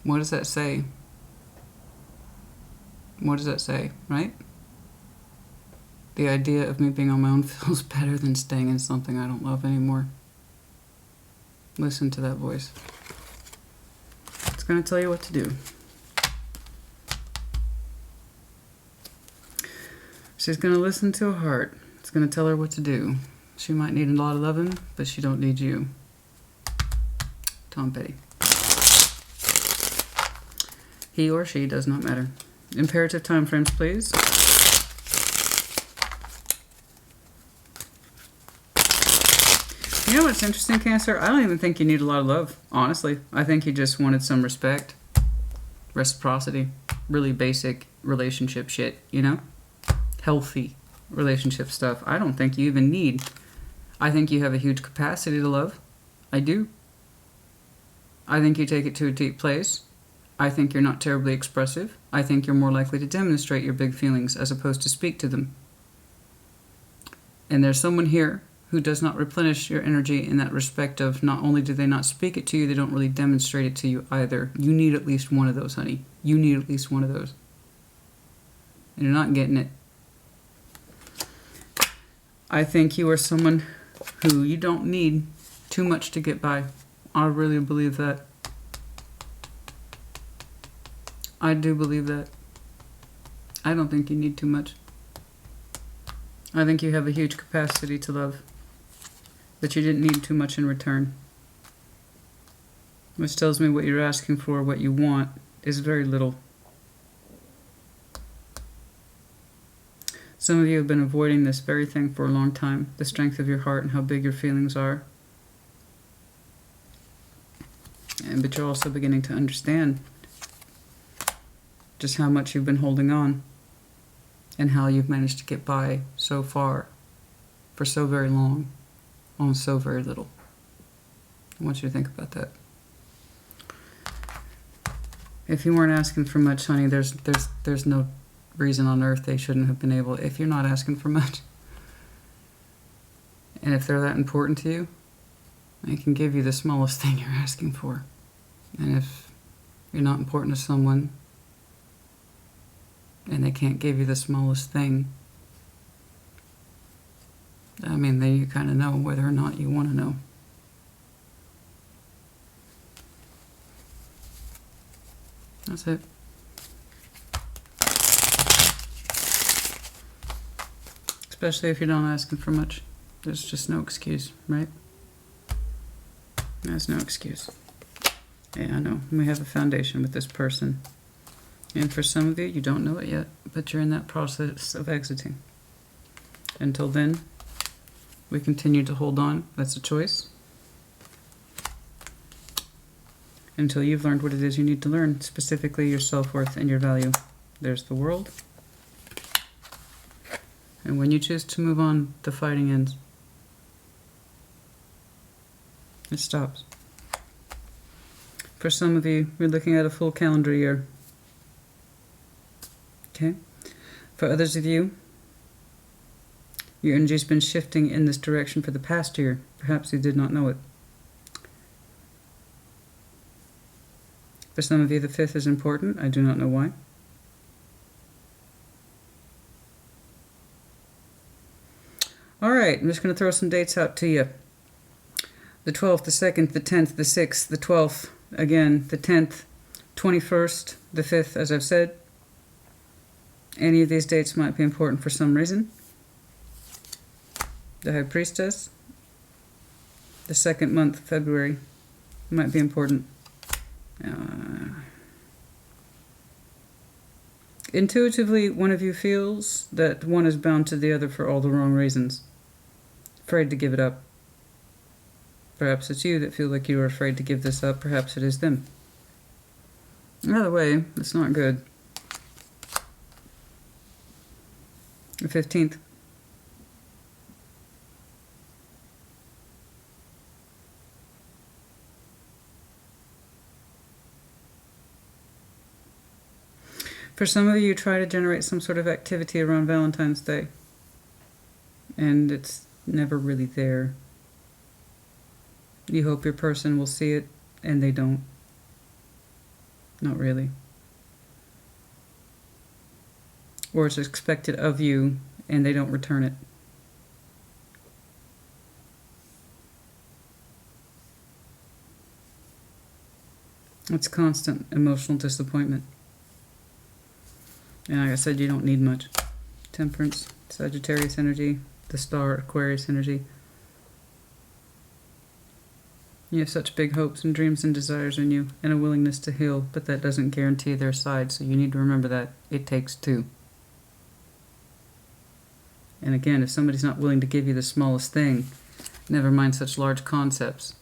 What does that say? What does that say, right? The idea of me being on my own feels better than staying in something I don't love anymore. Listen to that voice. It's going to tell you what to do. She's going to listen to her heart. It's going to tell her what to do. She might need a lot of loving, but she don't need you. Tom Petty. He or she does not matter. Imperative time frames, please. You know what's interesting, Cancer? I don't even think you need a lot of love, honestly. I think you just wanted some respect, reciprocity, really basic relationship shit, you know? Healthy relationship stuff. I don't think you even need. I think you have a huge capacity to love. I do. I think you take it to a deep place. I think you're not terribly expressive. I think you're more likely to demonstrate your big feelings as opposed to speak to them. And there's someone here who does not replenish your energy in that respect of not only do they not speak it to you, they don't really demonstrate it to you either. You need at least one of those, honey. You need at least one of those. And you're not getting it. I think you are someone who you don't need too much to get by. I really believe that. I do believe that. I don't think you need too much. I think you have a huge capacity to love, but you didn't need too much in return. Which tells me what you're asking for, what you want, is very little. Some of you have been avoiding this very thing for a long time, the strength of your heart and how big your feelings are. But you're also beginning to understand just how much you've been holding on and how you've managed to get by so far for so very long on so very little. I want you to think about that. If you weren't asking for much, honey, there's no reason on earth they shouldn't have been able, if you're not asking for much. And if they're that important to you, they can give you the smallest thing you're asking for. And if you're not important to someone, and they can't give you the smallest thing, I mean, then you kind of know whether or not you want to know. That's it. Especially if you're not asking for much. There's just no excuse, right? There's no excuse. Yeah, I know. We have a foundation with this person. And for some of you, you don't know it yet, but you're in that process of exiting. Until then, we continue to hold on. That's a choice. until you've learned what it is you need to learn, specifically your self-worth and your value. There's the World. And when you choose to move on, the fighting ends. It stops. For some of you, we're looking at a full calendar year. Okay? For others of you, your energy's been shifting in this direction for the past year. Perhaps you did not know it. For some of you, the 5th is important. I do not know why. All right, I'm just going to throw some dates out to you. The 12th, the 2nd, the 10th, the 6th, the 12th, again, the 10th, 21st, the 5th, as I've said. Any of these dates might be important for some reason. The High Priestess, the 2nd month, February, might be important. Intuitively, one of you feels that one is bound to the other for all the wrong reasons. Afraid to give it up. Perhaps it's you that feel like you are afraid to give this up. Perhaps it is them. Either way, it's not good. The 15th. For some of you, try to generate some sort of activity around Valentine's Day. And it's never really there. You hope your person will see it, and they don't. Not really. Or it's expected of you, and they don't return it. It's constant emotional disappointment. And like I said, you don't need much. Temperance, Sagittarius energy, the Star, Aquarius energy. You have such big hopes and dreams and desires in you, and a willingness to heal, but that doesn't guarantee their side, so you need to remember that it takes two. And again, if somebody's not willing to give you the smallest thing, never mind such large concepts,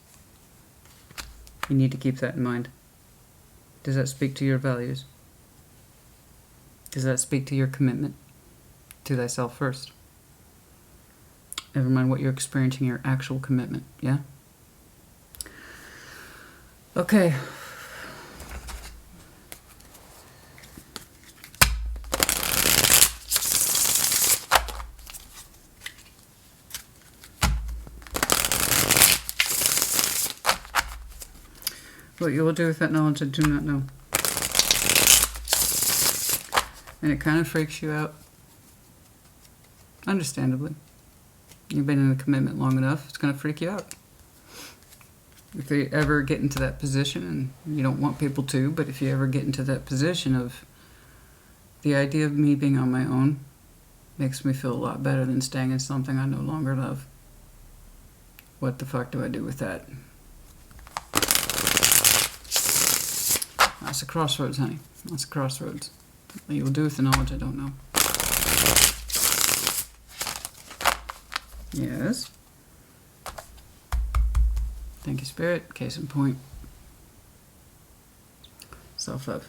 you need to keep that in mind. Does that speak to your values? Does that speak to your commitment to thyself first? Never mind what you're experiencing, your actual commitment, yeah? Okay. What you will do with that knowledge, I do not know. And it kind of freaks you out. Understandably. You've been in a commitment long enough, it's going to freak you out. If you ever get into that position, and you don't want people to, but if you ever get into that position of the idea of me being on my own makes me feel a lot better than staying in something I no longer love. What the fuck do I do with that? That's a crossroads, honey. That's a crossroads. What you will do with the knowledge, I don't know. Yes. Thank you, Spirit. Case in point. Self-love.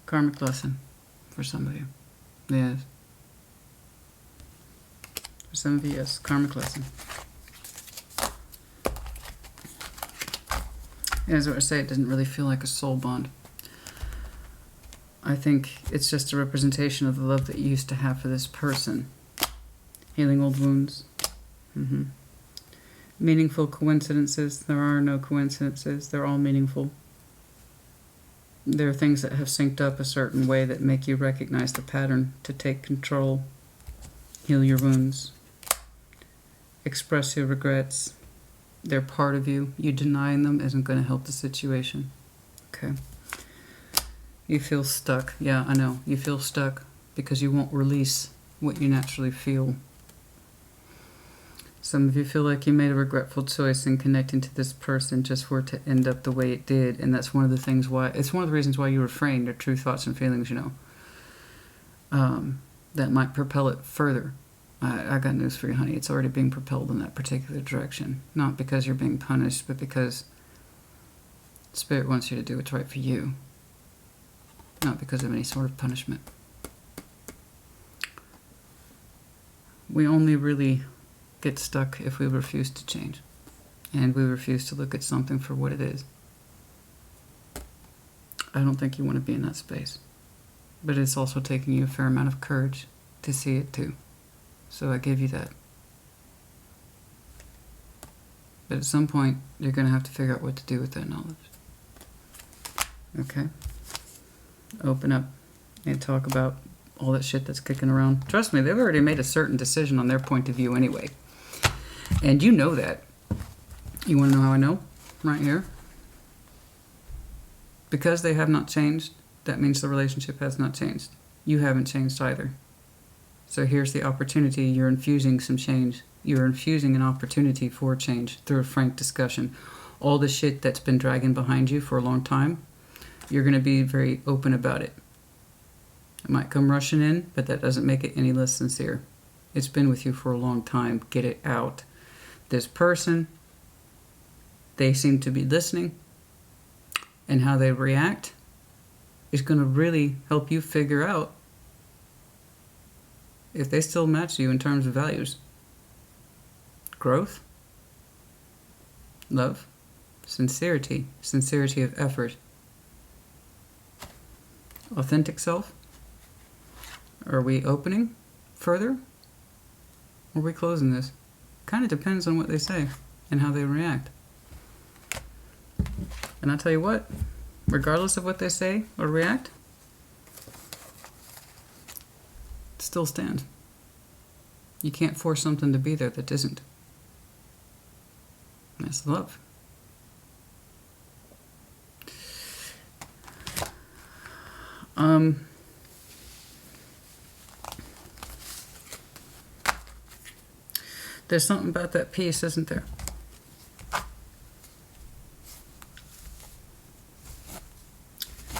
Karmic lesson for some of you. Yes. For some of you, yes. Karmic lesson. Yeah, as I say, it doesn't really feel like a soul bond. I think it's just a representation of the love that you used to have for this person. Healing old wounds. Meaningful coincidences. There are no coincidences. They're all meaningful. There are things that have synced up a certain way that make you recognize the pattern to take control. Heal your wounds. Express your regrets. They're part of you. You denying them isn't going to help the situation. Okay. You feel stuck. Yeah, I know. You feel stuck because you won't release what you naturally feel. Some of you feel like you made a regretful choice in connecting to this person just for it to end up the way it did, and that's one of the things why, it's one of the reasons why you refrain your true thoughts and feelings, you know. That might propel it further I got news for you, honey. It's already being propelled in that particular direction. Not because you're being punished, but because Spirit wants you to do what's right for you. Not because of any sort of punishment. We only really get stuck if we refuse to change. And we refuse to look at something for what it is. I don't think you want to be in that space. But it's also taking you a fair amount of courage to see it too. So I give you that. But at some point, you're going to have to figure out what to do with that knowledge. Okay? Open up and talk about all that shit that's kicking around. Trust me, they've already made a certain decision on their point of view anyway. And you know that. You want to know how I know? Right here. Because they have not changed, that means the relationship has not changed. You haven't changed either. So here's the opportunity. You're infusing some change. You're infusing an opportunity for change through a frank discussion. All the shit that's been dragging behind you for a long time, you're going to be very open about it. It might come rushing in, but that doesn't make it any less sincere. It's been with you for a long time. Get it out. This person, they seem to be listening, and how they react is going to really help you figure out if they still match you in terms of values. Growth, love, sincerity of effort, authentic self. Are we opening further? Or are we closing this? Kind of depends on what they say and how they react. And I'll tell you what, regardless of what they say or react, it still stands. You can't force something to be there that isn't. That's love. There's something about that piece, isn't there?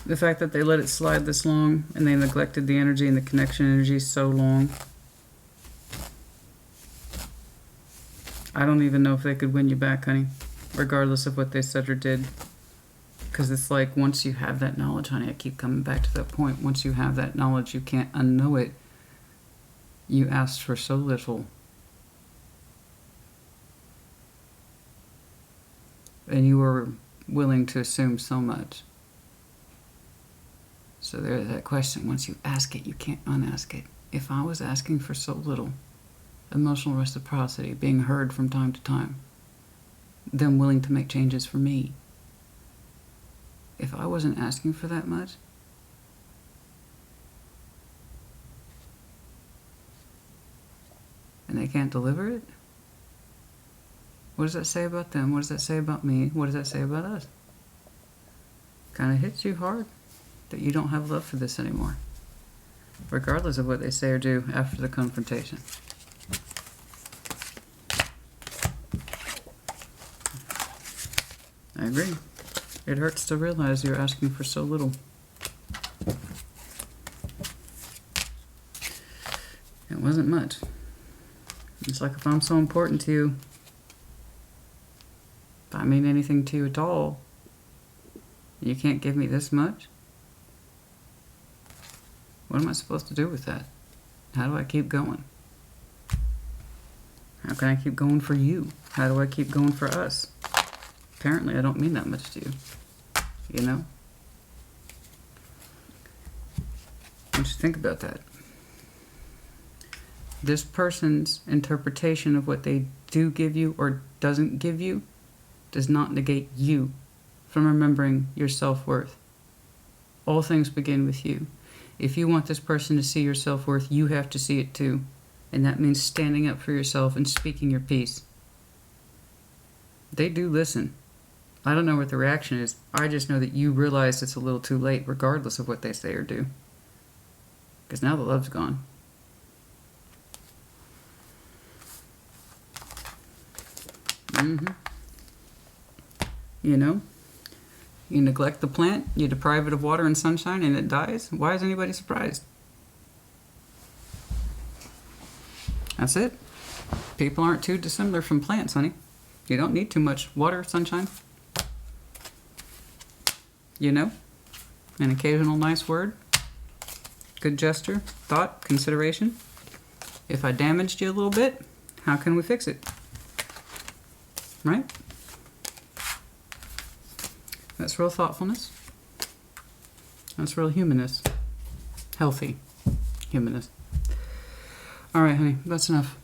The fact that they let it slide this long and they neglected the energy and the connection energy so long. I don't even know if they could win you back, honey, regardless of what they said or did. Because it's like once you have that knowledge, honey, I keep coming back to that point. Once you have that knowledge, you can't unknow it. You asked for so little. And you were willing to assume so much. So there's that question. Once you ask it, you can't unask it. If I was asking for so little, emotional reciprocity, being heard from time to time, them willing to make changes for me, if I wasn't asking for that much, and they can't deliver it, what does that say about them? What does that say about me? What does that say about us? Kind of hits you hard that you don't have love for this anymore, regardless of what they say or do after the confrontation. I agree. It hurts to realize you're asking for so little. It wasn't much. It's like if I'm so important to you, if I mean anything to you at all, you can't give me this much? What am I supposed to do with that? How do I keep going? How can I keep going for you? How do I keep going for us? Apparently, I don't mean that much to you. You know? What do you think about that? This person's interpretation of what they do give you or doesn't give you does not negate you from remembering your self-worth. All things begin with you. If you want this person to see your self-worth, you have to see it too. And that means standing up for yourself and speaking your piece. They do listen. I don't know what the reaction is. I just know that you realize it's a little too late, regardless of what they say or do. Because now the love's gone. You know? You neglect the plant, you deprive it of water and sunshine, and it dies. Why is anybody surprised? That's it. People aren't too dissimilar from plants, honey. You don't need too much water, sunshine. You know? An occasional nice word. Good gesture, thought, consideration. If I damaged you a little bit, how can we fix it? Right? That's real thoughtfulness. That's real humanness. Healthy humanness. All right, honey, that's enough.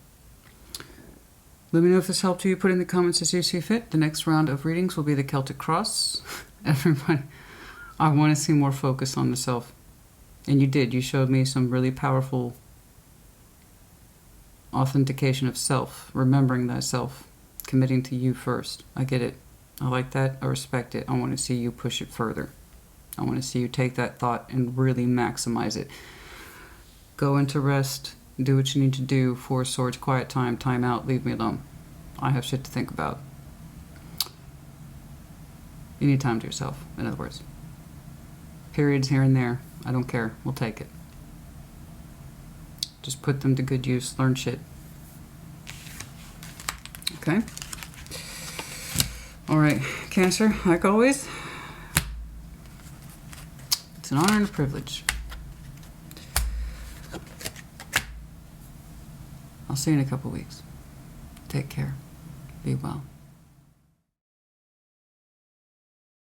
Let me know if this helped you. Put in the comments as you see fit. The next round of readings will be the Celtic Cross. Everybody, I want to see more focus on the self. And you did. You showed me some really powerful authentication of self, remembering that self, committing to you first. I get it. I like that. I respect it. I want to see you push it further. I want to see you take that thought and really maximize it. Go into rest. Do what you need to do. Four of Swords, quiet time, time out, leave me alone. I have shit to think about. You need time to yourself, in other words. Periods here and there. I don't care. We'll take it. Just put them to good use. Learn shit. Okay? Alright, Cancer, like always, it's an honor and a privilege. I'll see you in a couple weeks. Take care. Be well.